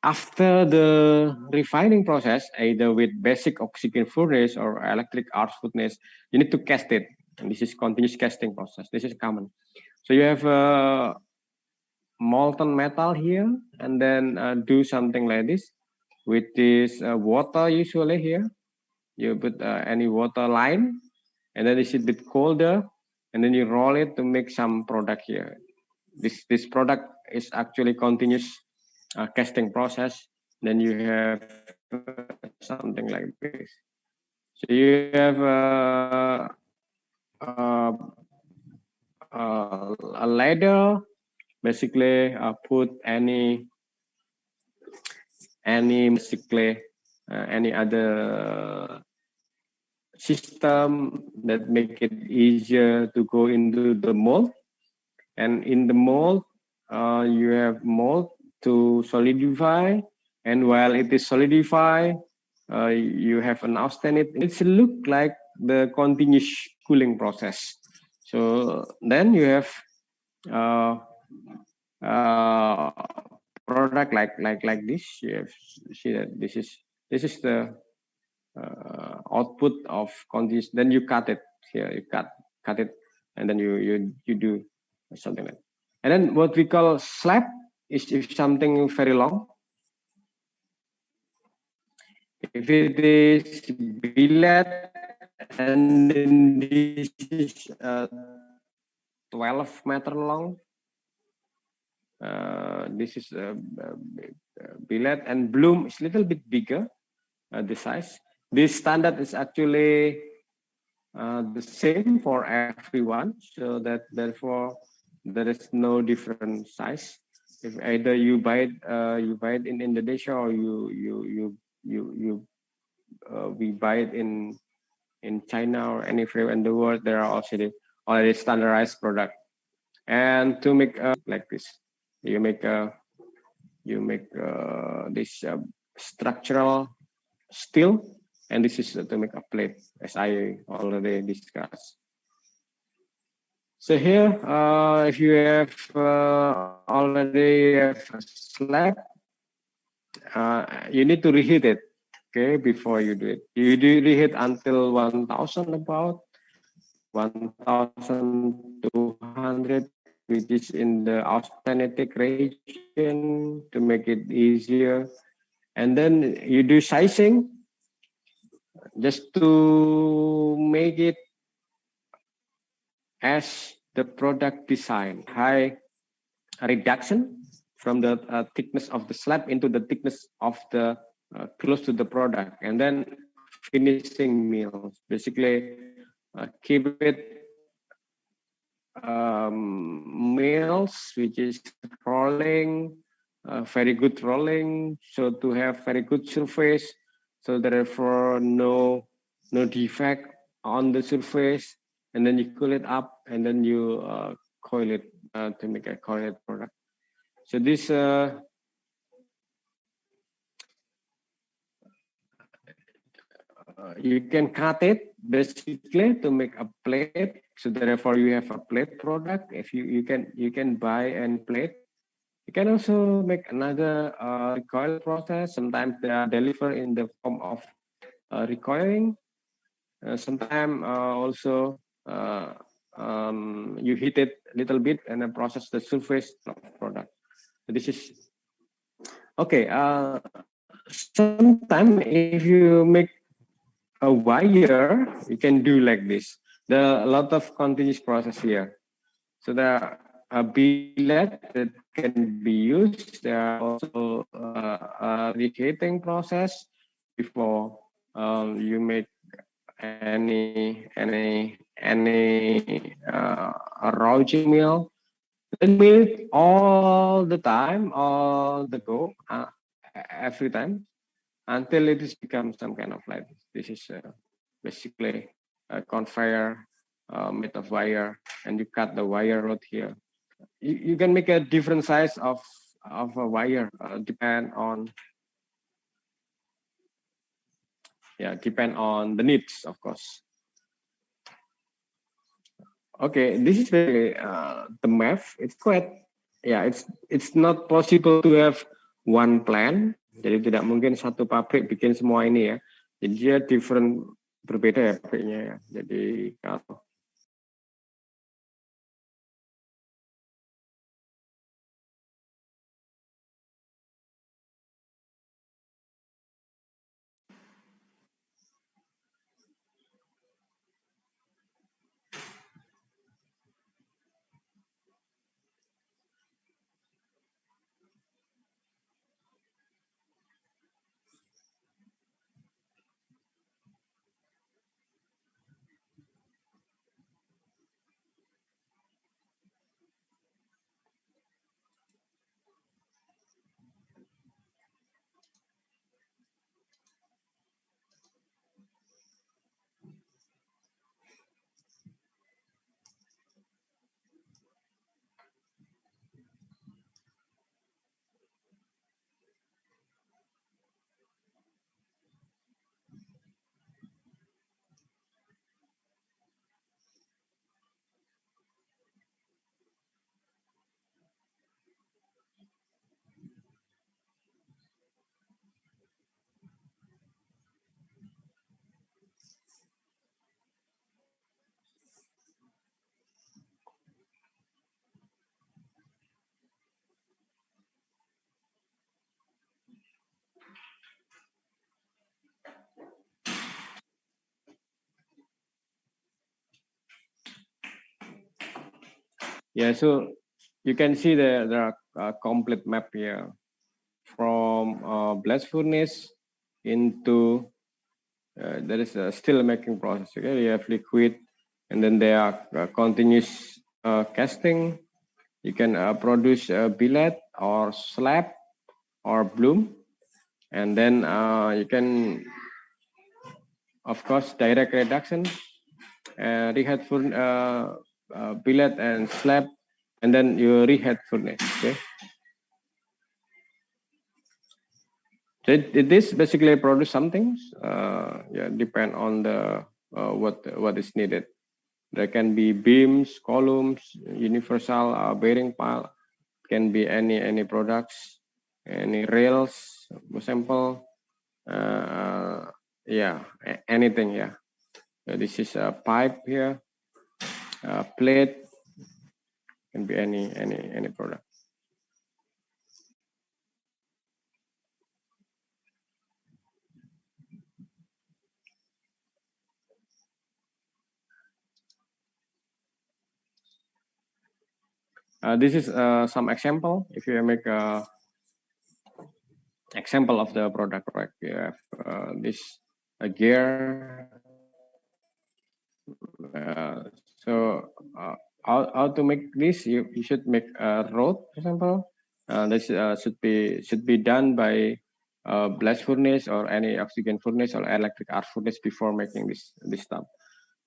After the refining process, either with basic oxygen furnace or electric arc furnace, you need to cast it. And this is continuous casting process. This is common. So you have molten metal here, and then do something like this with this water usually here. You put any water line, and then it's a bit colder, and then you roll it to make some product here. This product is actually continuous casting process. Then you have something like this. So you have a ladder. Basically, put any basically any other system that make it easier to go into the mold. And in the mold, you have mold to solidify, and while it is solidify, you have an austenite. It's look like the continuous cooling process. So then you have product like this. You have, see that this is the output of continuous. Then you cut it here. You cut it, and then you do something like that. And then what we call slab is if something very long. If it is billet, and then this is 12 meter long. This is billet, and bloom is a little bit bigger, the size. This standard is actually the same for everyone, so that therefore there is no different size. If either you buy it in Indonesia, or we buy it in China or anywhere in the world, there are already standardized product. And to make like this, you make this structural steel, and this is to make a plate, as I already discussed. So here, if you have already have a slab, you need to reheat it, okay, before you do it. You do reheat until 1000, about 1200, which is in the austenitic region, to make it easier. And then you do sizing just to make it as the product design. High reduction from the thickness of the slab into the thickness of the close to the product, and then finishing mills. Basically, keep it mills which is rolling, very good rolling, so to have very good surface, so therefore no defect on the surface, and then you cool it up, and then you coil it to make a coiled product. So this you can cut it basically to make a plate. So therefore you have a plate product. If you can buy and plate. You can also make another recoil process. Sometimes they are delivered in the form of recoiling. Sometimes also you heat it a little bit and then process the surface product. So this is okay. Sometimes if you make a wire, you can do like this. There are a lot of continuous process here. So there are a billet that can be used. There are also a reheating process before you make a routing mill. Then milk all the time, all the go, every time until it is become some kind of like this. This is basically a conveyor made of wire, and you cut the wire rod here. You can make a different size of a wire, depend on depend on the needs, of course. Okay, this is the map. It's quite it's not possible to have one plan. Jadi tidak mungkin satu pabrik bikin semua ini ya. Jadi dia different, berbeda ya pabriknya ya. Jadi kalau so you can see the complete map here from blast furnace into there is a still making process. Okay, you have liquid, and then there are continuous casting. You can produce a billet or slab or bloom, and then you can, of course, direct reduction, reheat billet and slab, and then you reheat furnace. Okay. So it is basically produce something. Depend on the what is needed. There can be beams, columns, universal bearing pile. Can be any products, any rails, sample. Anything. Yeah. This is a pipe here. Plate. Can be any product. This is some example. If you make a example of the product, right? You have this gear. How to make this? You should make a rod, for example. This should be done by blast furnace or any oxygen furnace or electric arc furnace before making this stuff.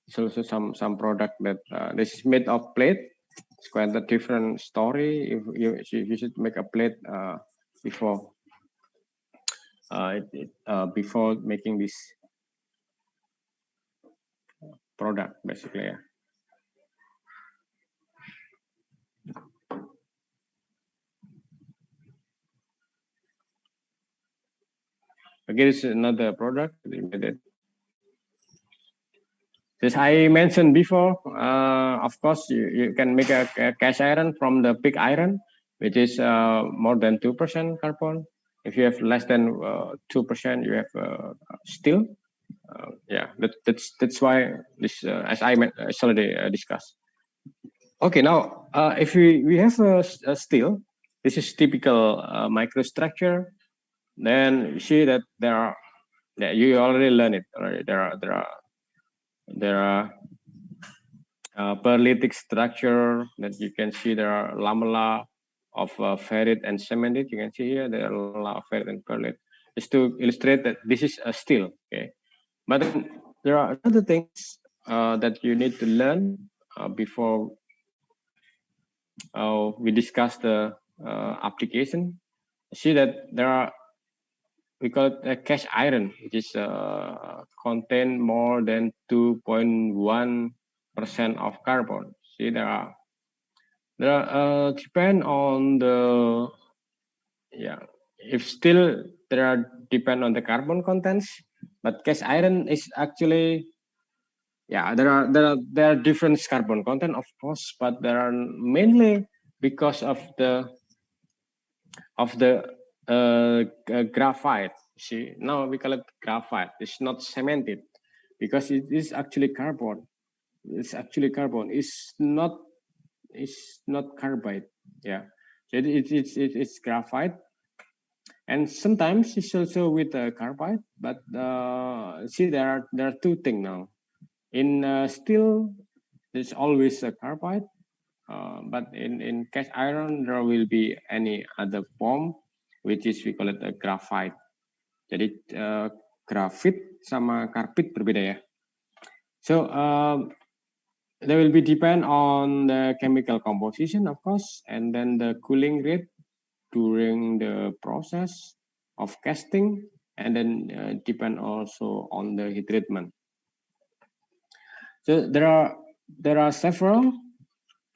It's also some product that this is made of plate. It's quite a different story. If you should make a plate before before making this product, basically. Yeah. Again, it's another product. As I mentioned before, of course, you can make a cast iron from the pig iron, which is more than 2% carbon. If you have less than 2%, you have steel. Yeah, that's why this, as I already discussed. Okay, now if we have a steel, this is typical microstructure. Then you see that there are, yeah, you already learned it already. There are perlitic structure that you can see. There are lamella of ferrite and cemented. You can see here there are lamella of ferrite and perlite. Just to illustrate that this is a steel. Okay, but then there are other things that you need to learn before we discuss the application. See that there are, we call it a cast iron, which is contain more than 2.1% of carbon. See, there are depend on the, yeah, if still there are depend on the carbon contents, but cast iron is actually, yeah, there are different carbon content, of course, but there are mainly because of the graphite. See, now we call it graphite. It's not cemented because it is actually carbon. It's actually carbon. It's not carbide. Yeah, so it's graphite, and sometimes it's also with carbide. But see, there are two things now. In steel, there's always a carbide, but in cast iron there will be any other form, which is we call it a graphite. Jadi grafit sama karbit berbeda ya. So they will be depend on the chemical composition, of course, and then the cooling rate during the process of casting, and then depend also on the heat treatment. So there are several,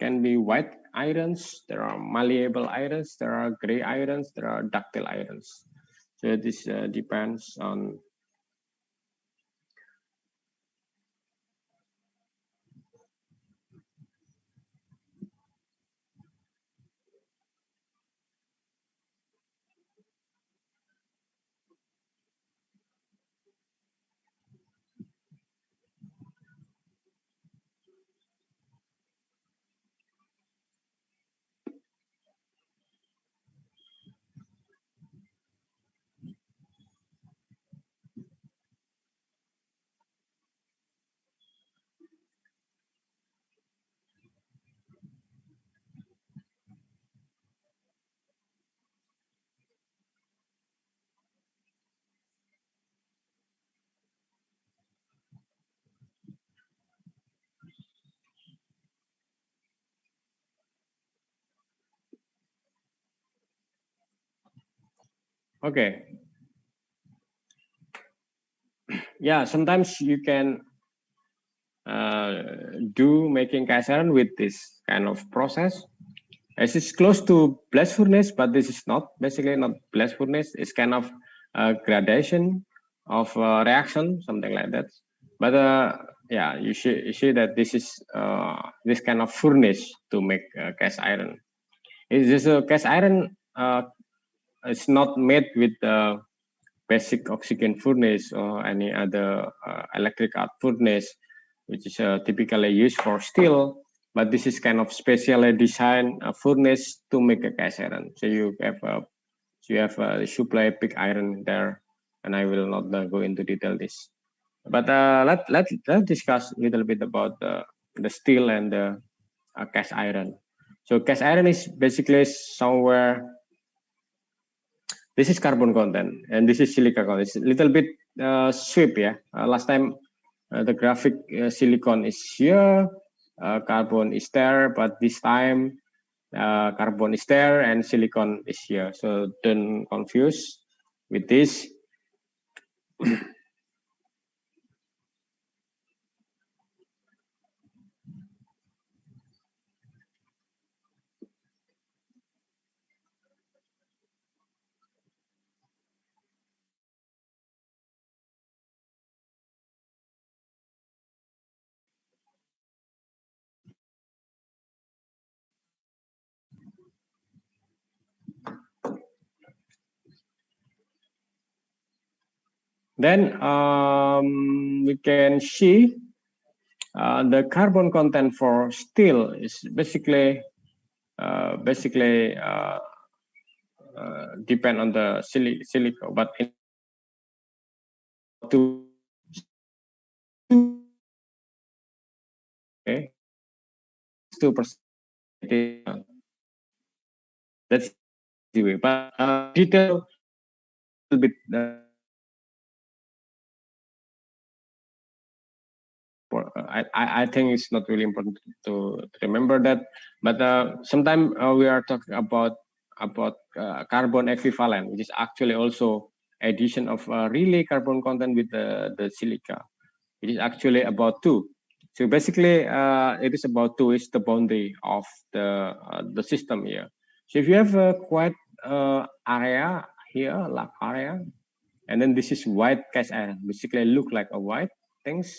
can be white irons, there are malleable irons, there are gray irons, there are ductile irons. So this depends on. Okay. Yeah, sometimes you can do making cast iron with this kind of process. As it's close to blast furnace, but this is not basically not blast furnace. It's kind of gradation of reaction, something like that. But yeah, you see that this is this kind of furnace to make cast iron. Is this a cast iron? It's not made with basic oxygen furnace or any other electric arc furnace, which is typically used for steel. But this is kind of specially designed furnace to make a cast iron. So you have a supply pig iron there, and I will not go into detail this. But let's discuss a little bit about the steel and the cast iron. So cast iron is basically somewhere. This is carbon content, and this is silica content. It's a little bit sweep, yeah. Last time the graphic silicon is here, carbon is there, but this time carbon is there and silicon is here. So don't confuse with this. Then we can see the carbon content for steel is basically depend on the silica, but to 2%. That's the way, but detail a bit. I think it's not really important to remember that, but sometimes we are talking about carbon equivalent, which is actually also addition of really carbon content with the silica. It is actually about 2. So basically, it is about 2 is the boundary of the system here. So if you have a quite area here, like area, and then this is white cast iron, basically look like a white things,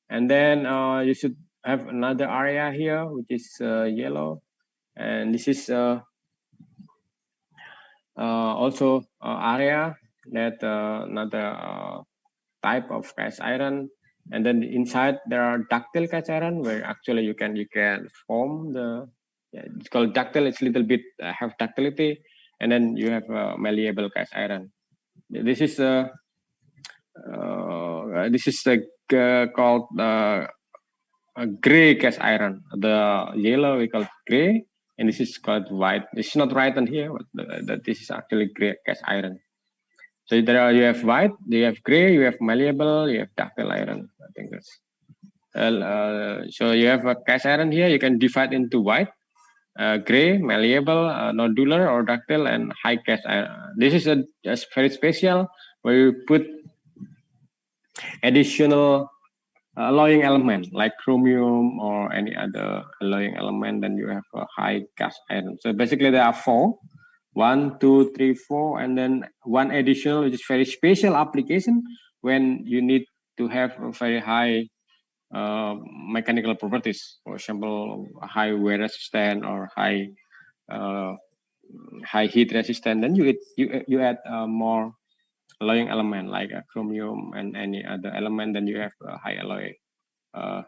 and then you should have another area here which is yellow, and this is also area that another type of cast iron. And then inside there are ductile cast iron where actually you can form the, it's called ductile. It's a little bit have ductility, and then you have malleable cast iron. This is called a gray cast iron. The yellow we call gray, and this is called white. It's not right on here, but this is actually gray cast iron. So there are, you have white, you have gray, you have malleable, you have ductile iron. I think that's so you have a cast iron here. You can divide into white, gray, malleable, nodular, or ductile, and high cast iron. This is a very special where you put additional alloying element like chromium or any other alloying element. Then you have a high cast iron. So basically there are 4. 1, 2, 3, 4, and then one additional, which is very special application when you need to have a very high mechanical properties. For example, high wear resistant or high heat resistant. Then you add more alloying element like chromium and any other element. Then you have a high alloy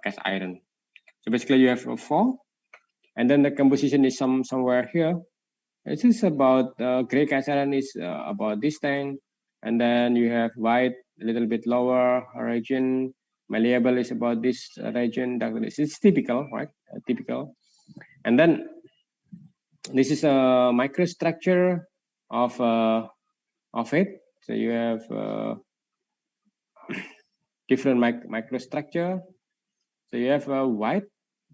cast iron. So basically, you have 4, and then the composition is somewhere here. It is about gray cast iron is about this thing, and then you have white a little bit lower region. Malleable is about this region. It's typical, right? Typical, and then this is a microstructure of it. So you have different microstructure. So you have white.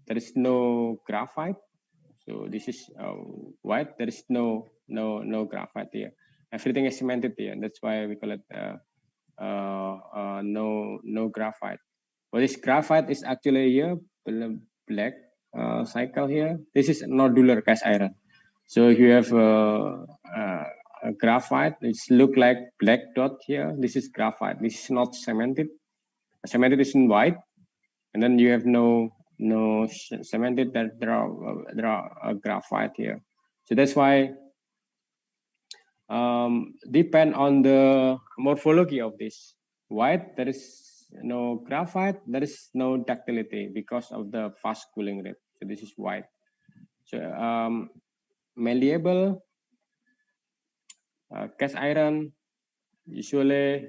There is no graphite. So this is white. There is no graphite here. Everything is cemented here. That's why we call it no graphite. Well, this graphite is actually here black cycle here. This is nodular cast iron. So you have a graphite. It's look like black dot here. This is graphite. This is not cemented. Cemented is in white, and then you have no cemented. That there are graphite here. So that's why depend on the morphology of this. White, there is no graphite, there is no ductility because of the fast cooling rate. So this is white. So malleable cast iron usually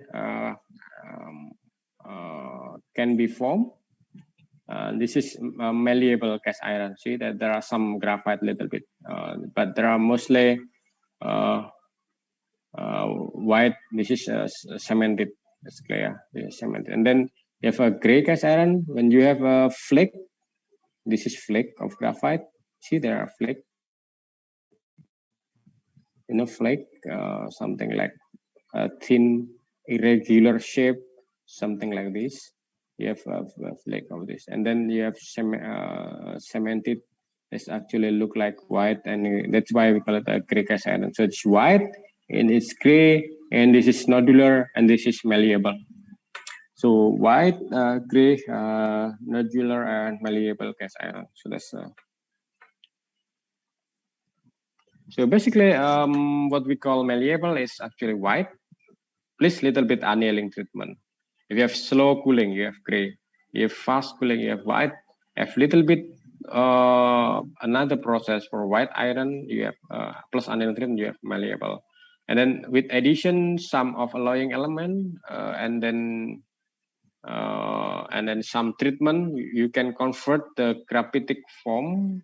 can be formed. This is malleable cast iron. See that there are some graphite a little bit, but there are mostly white. This is cemented. It's clear. Cemented. And then you have a gray cast iron. When you have a flake, this is flake of graphite. See, there are flake. Flake, something like a thin, irregular shape, something like this. You have a flake of this, and then you have cemented. It's actually look like white, and that's why we call it a gray cast iron. So it's white, and it's gray, and this is nodular, and this is malleable. So white, gray, nodular, and malleable cast iron. So that's so basically what we call malleable is actually white, plus little bit annealing treatment. If you have slow cooling, you have gray. If fast cooling, you have white. If little bit another process for white iron, you have plus anion treatment, you have malleable. And then with addition, some of alloying element, and then some treatment, you can convert the graphitic form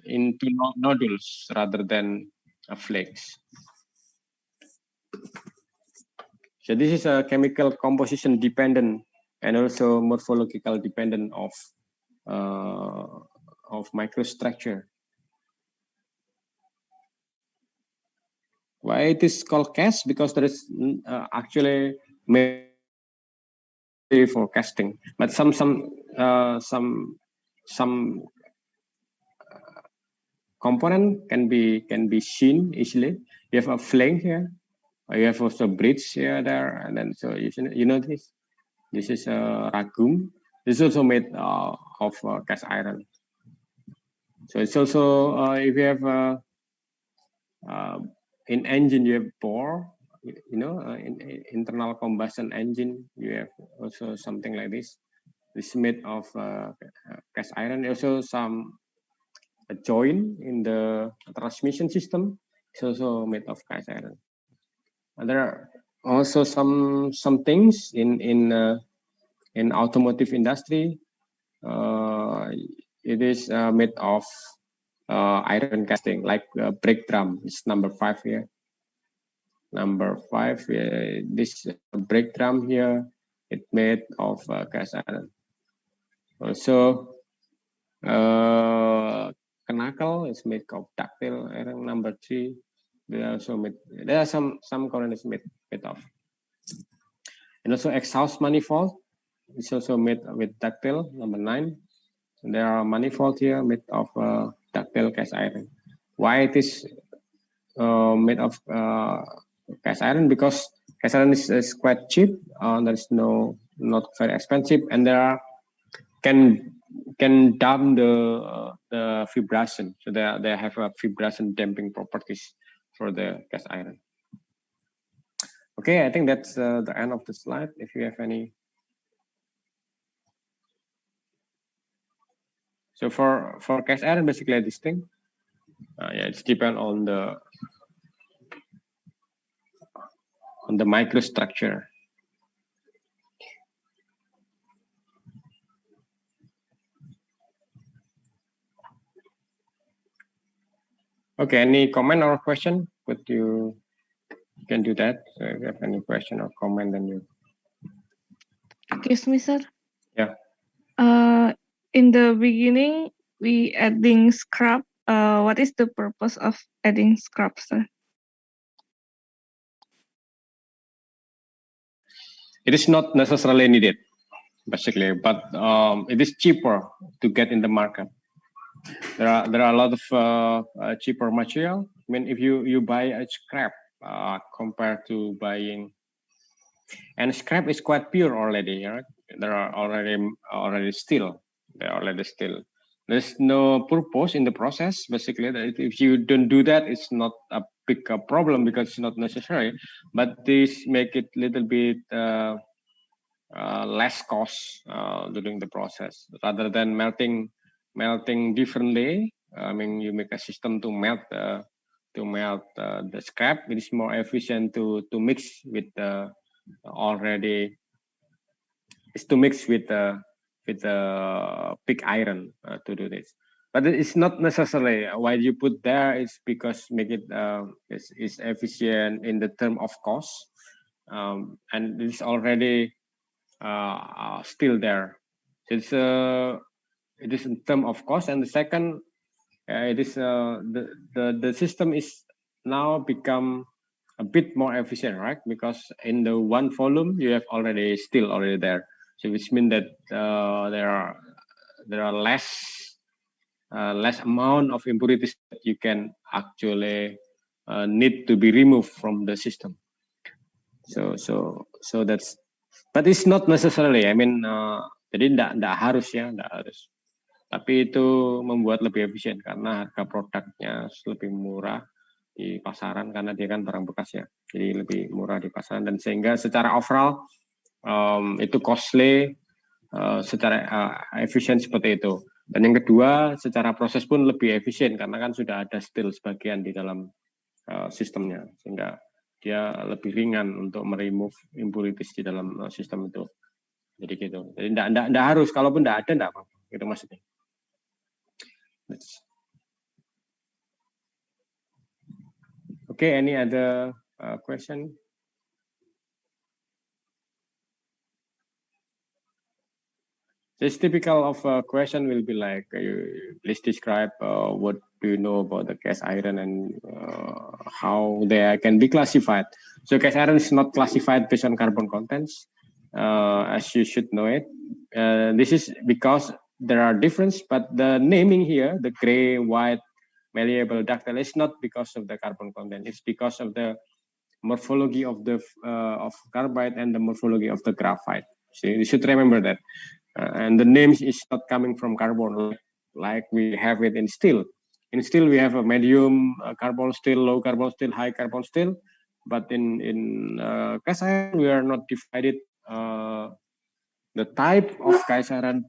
into nodules rather than flakes. So this is a chemical composition dependent and also morphological dependent of microstructure. Why it is called cast? Because there is actually made for casting, but some component can be seen easily. You have a flank here. You have also bridge here, there, and then so you know this. This is a ragum. This is also made of cast iron. So it's also if you have in engine you have bore, you know, in internal combustion engine you have also something like this. This is made of cast iron. Also some a joint in the transmission system is also made of cast iron. And there are also some things in automotive industry. It is made of iron casting, like brake drum. It's number 5 here. Number 5, this brake drum here, it's made of cast iron. Also, knuckle is made of ductile iron. Number 3, they are also made. There are some components made of. And also exhaust manifold is also made with ductile. Number 9. And there are manifold here made of ductile cast iron. Why it is made of cast iron? Because cast iron is quite cheap. There's not very expensive, and there are can damp the vibration. So they have a vibration damping properties for the cast iron. Okay, I think that's the end of the slide. If you have any. So for cast iron, basically this thing. Yeah, it's depend on the microstructure. Okay, any comment or question? Could you can do that. So if you have any question or comment, then you. Excuse me, sir. Yeah. In the beginning, we adding scrap. What is the purpose of adding scrap, sir? It is not necessarily needed, basically, but it is cheaper to get in the market. There are a lot of cheaper material. I mean, if you buy a scrap compared to buying, and scrap is quite pure already, right? There are already steel. They are already steel. There's no purpose in the process. Basically, that if you don't do that, it's not a big problem because it's not necessary. But this make it little bit less cost during the process rather than melting differently. I mean, you make a system to melt the scrap. It is more efficient to mix with the already. Is to mix with the pig iron to do this. But it's not necessarily why you put there. It's because make it is efficient in the term of cost, and it's already still there. It's it is in term of cost, and the second, it is the system is now become a bit more efficient, right? Because in the one volume you have already steel already there, so which means that there are less amount of impurities that you can actually need to be removed from the system. So that's, but it's not necessarily. I mean, jadi tidak harus ya, tidak harus. Tapi itu membuat lebih efisien karena harga produknya lebih murah di pasaran karena dia kan barang bekas ya, jadi lebih murah di pasaran dan sehingga secara overall itu costly, secara efisien seperti itu. Dan yang kedua, secara proses pun lebih efisien karena kan sudah ada still sebagian di dalam sistemnya, sehingga dia lebih ringan untuk meremove impurities di dalam sistem itu. Jadi gitu. Jadi enggak harus, kalaupun enggak ada enggak apa-apa. Gitu maksudnya. Okay, any other question? This typical of a question will be like, please describe what do you know about the cast iron and how they can be classified. So cast iron is not classified based on carbon contents, as you should know it. This is because there are differences, but the naming here, the gray, white, malleable, ductile, is not because of the carbon content. It's because of the morphology of the of carbide and the morphology of the graphite. So you should remember that. And the names is not coming from carbon like we have it in steel. In steel, we have a medium carbon steel, low carbon steel, high carbon steel. But in cast iron, we are not divided. The type of cast iron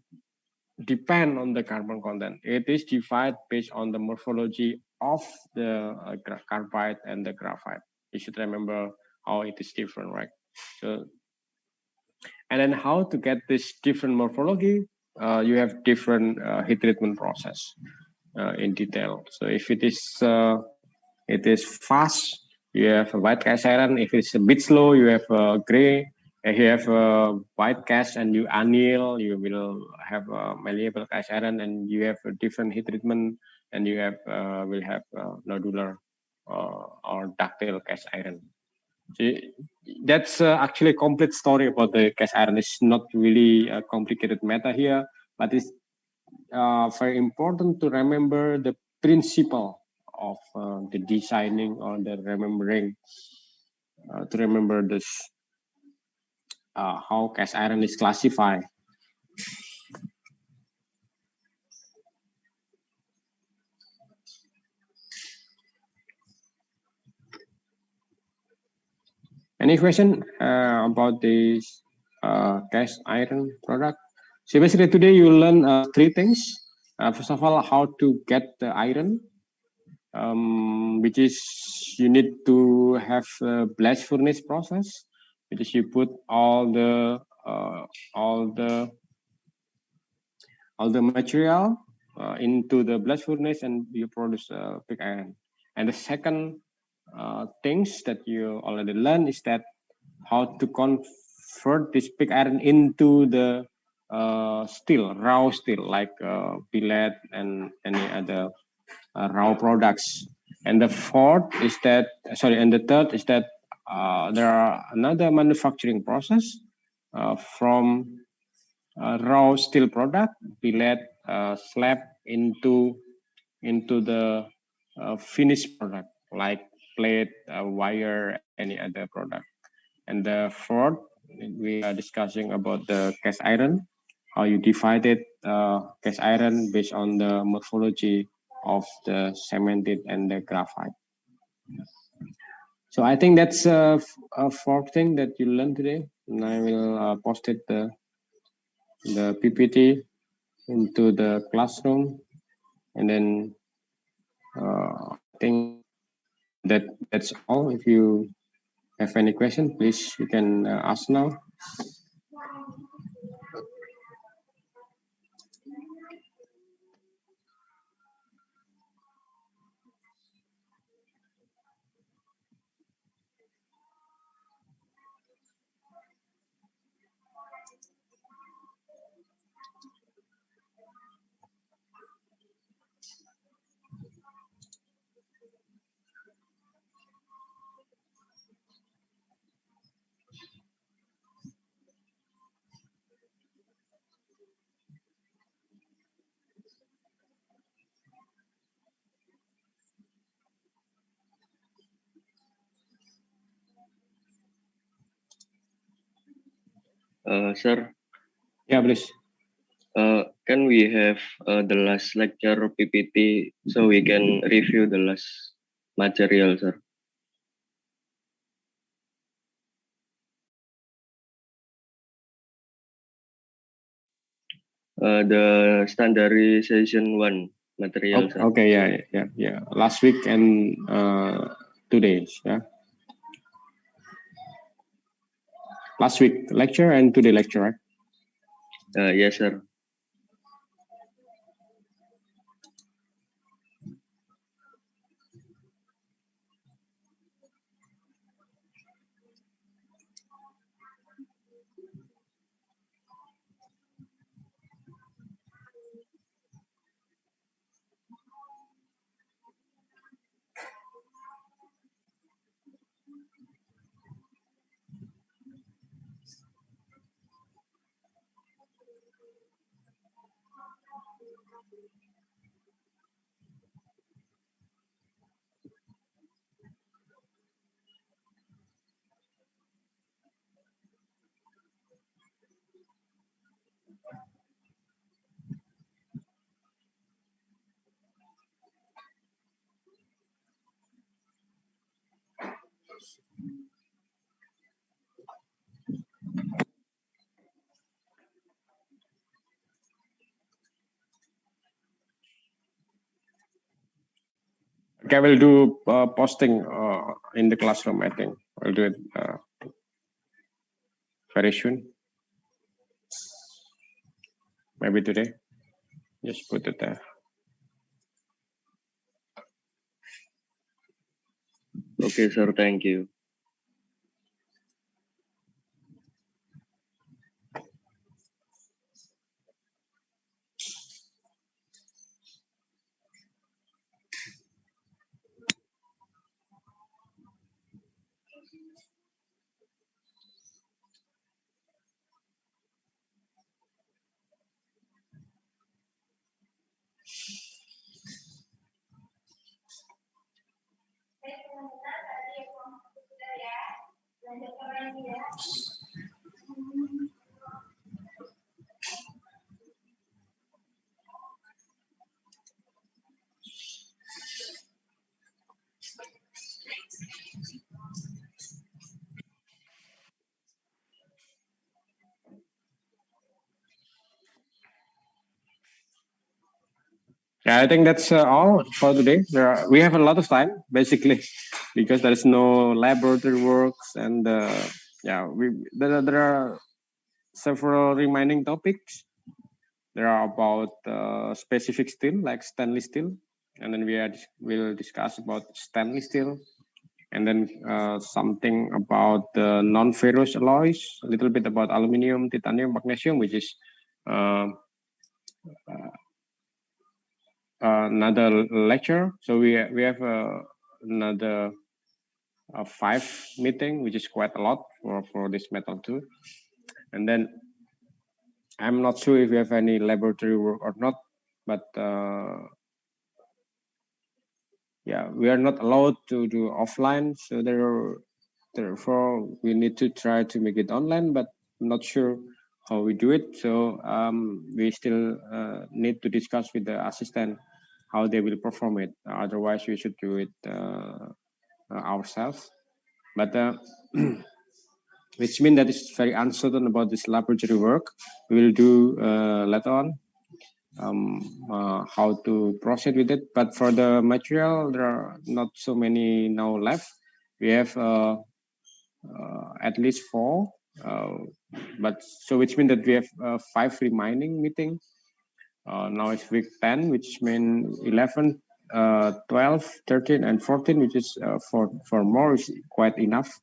depend on the carbon content. It is divided based on the morphology of the carbide and the graphite. You should remember how it is different, right? So. And then how to get this different morphology, you have different heat treatment process in detail. So if it is fast, you have a white cast iron. If it's a bit slow, you have a gray. If you have a white cast and you anneal, you will have a malleable cast iron, and you have a different heat treatment, and you have will have nodular or ductile cast iron. So that's actually a complete story about the cast iron. It's not really a complicated matter here, but it's very important to remember the principle of the designing or the remembering, to remember this, how cast iron is classified. Any question about this cast iron product? So basically today you learn 3 things. First of all, how to get the iron, which is you need to have a blast furnace process, which is you put all the material into the blast furnace and you produce pig iron. And the second things that you already learned is that how to convert this pig iron into the steel, raw steel, like billet and any other raw products. And the fourth is that, and the third is that there are another manufacturing process from raw steel product, billet, slab into the finished product like plate, wire, any other product. And the fourth, we are discussing about the cast iron, how you divided cast iron based on the morphology of the cemented and the graphite. So I think that's a fourth thing that you learned today, and I will post it the PPT into the classroom, and then I think that's all. If you have any question, please you can ask now. Sir. Yeah, please. Can we have the last lecture PPT so we can review the last material, sir. The standardization one material, sir. Okay, yeah. Last week and 2 days, yeah. Last week lecture and today lecture, right? Yes, sir. Okay, we'll do posting in the classroom, I think. We'll do it very soon. Maybe today. Just put it there. Okay, sir. Thank you. Yeah, I think that's all for today. We have a lot of time, basically, because there is no laboratory works, and there are several remaining topics. There are about specific steel, like stainless steel, and then we'll discuss about stainless steel, and then something about the non-ferrous alloys, a little bit about aluminum, titanium, magnesium, which is another lecture. So we have another 5 meeting, which is quite a lot for this metal too. And then I'm not sure if we have any laboratory work or not, but yeah, we are not allowed to do offline. So therefore we need to try to make it online, but I'm not sure how we do it. So we still need to discuss with the assistant how they will perform it. Otherwise, we should do it ourselves. But which means that it's very uncertain about this laboratory work. We will do later on how to proceed with it. But for the material, there are not so many now left. We have at least 4. But so which means that we have 5 remaining meetings. Now it's week 10, which means 11, 12, 13, and 14, which is for more is quite enough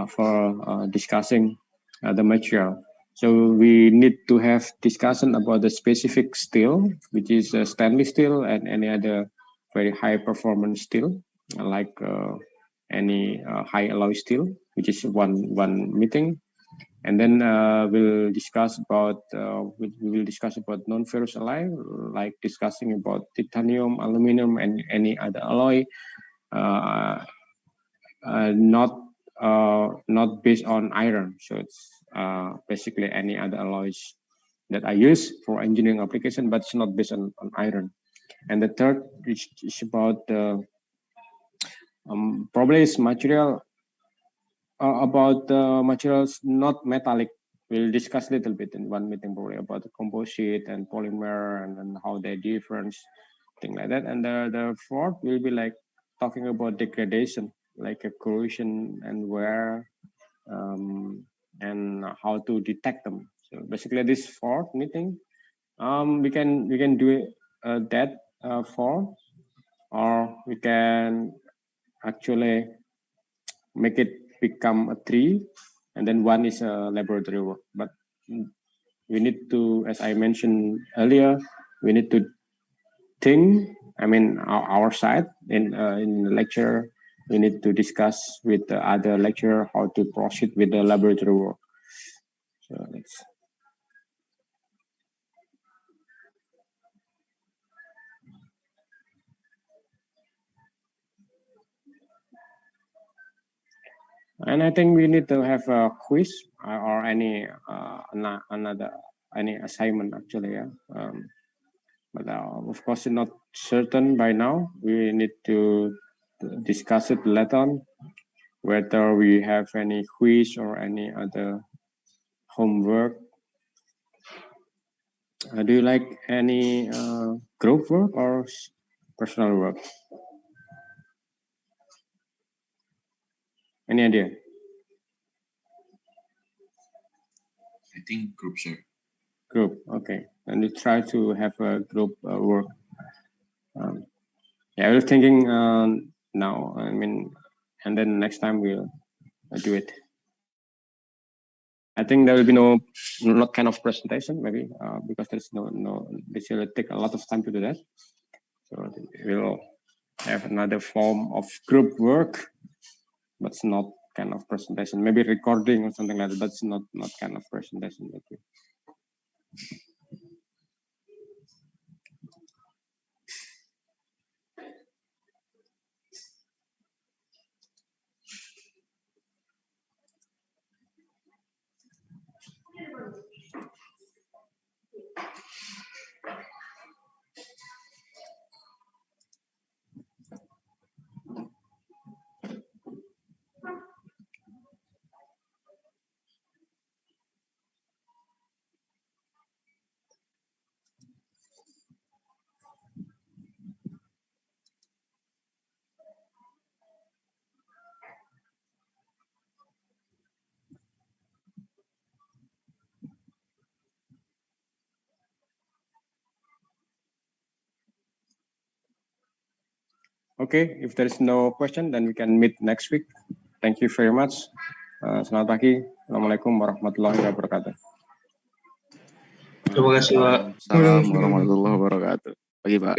for discussing the material. So we need to have discussion about the specific steel, which is stainless steel and any other very high performance steel, like any high alloy steel, which is one meeting. And then we'll discuss about we will discuss about non-ferrous alloy, like discussing about titanium, aluminum, and any other alloy, not based on iron. So it's basically any other alloys that I use for engineering application, but it's not based on iron. And the third is about Probably it's material about materials not metallic. We'll discuss a little bit in one meeting probably about the composite and polymer and how they difference, thing like that. And the fourth will be like talking about degradation, like a corrosion and wear, and how to detect them. So basically, this fourth meeting, we can do that four, or we can actually make it become a three, and then one is a laboratory work. But we need to, as I mentioned earlier, we need to think. I mean, our side in the lecture, we need to discuss with the other lecturer how to proceed with the laboratory work. So that's. And I think we need to have a quiz or any another any assignment actually. Yeah. But of course, it's not certain by now. We need to discuss it later on, whether we have any quiz or any other homework. Do you like any group work or personal work? Any idea? I think group, sir. Group, okay. And we try to have a group work. Yeah, I was thinking now. I mean, and then next time we'll do it. I think there will be not kind of presentation maybe because there's no. This will take a lot of time to do that. So we'll have another form of group work, but it's not kind of presentation. Maybe recording or something like that. That's not kind of presentation. Okay, if there is no question, then we can meet next week. Thank you very much. Selamat pagi. Assalamualaikum warahmatullahi wabarakatuh. Terima kasih, Pak. Assalamualaikum warahmatullahi wabarakatuh. Pagi, Pak.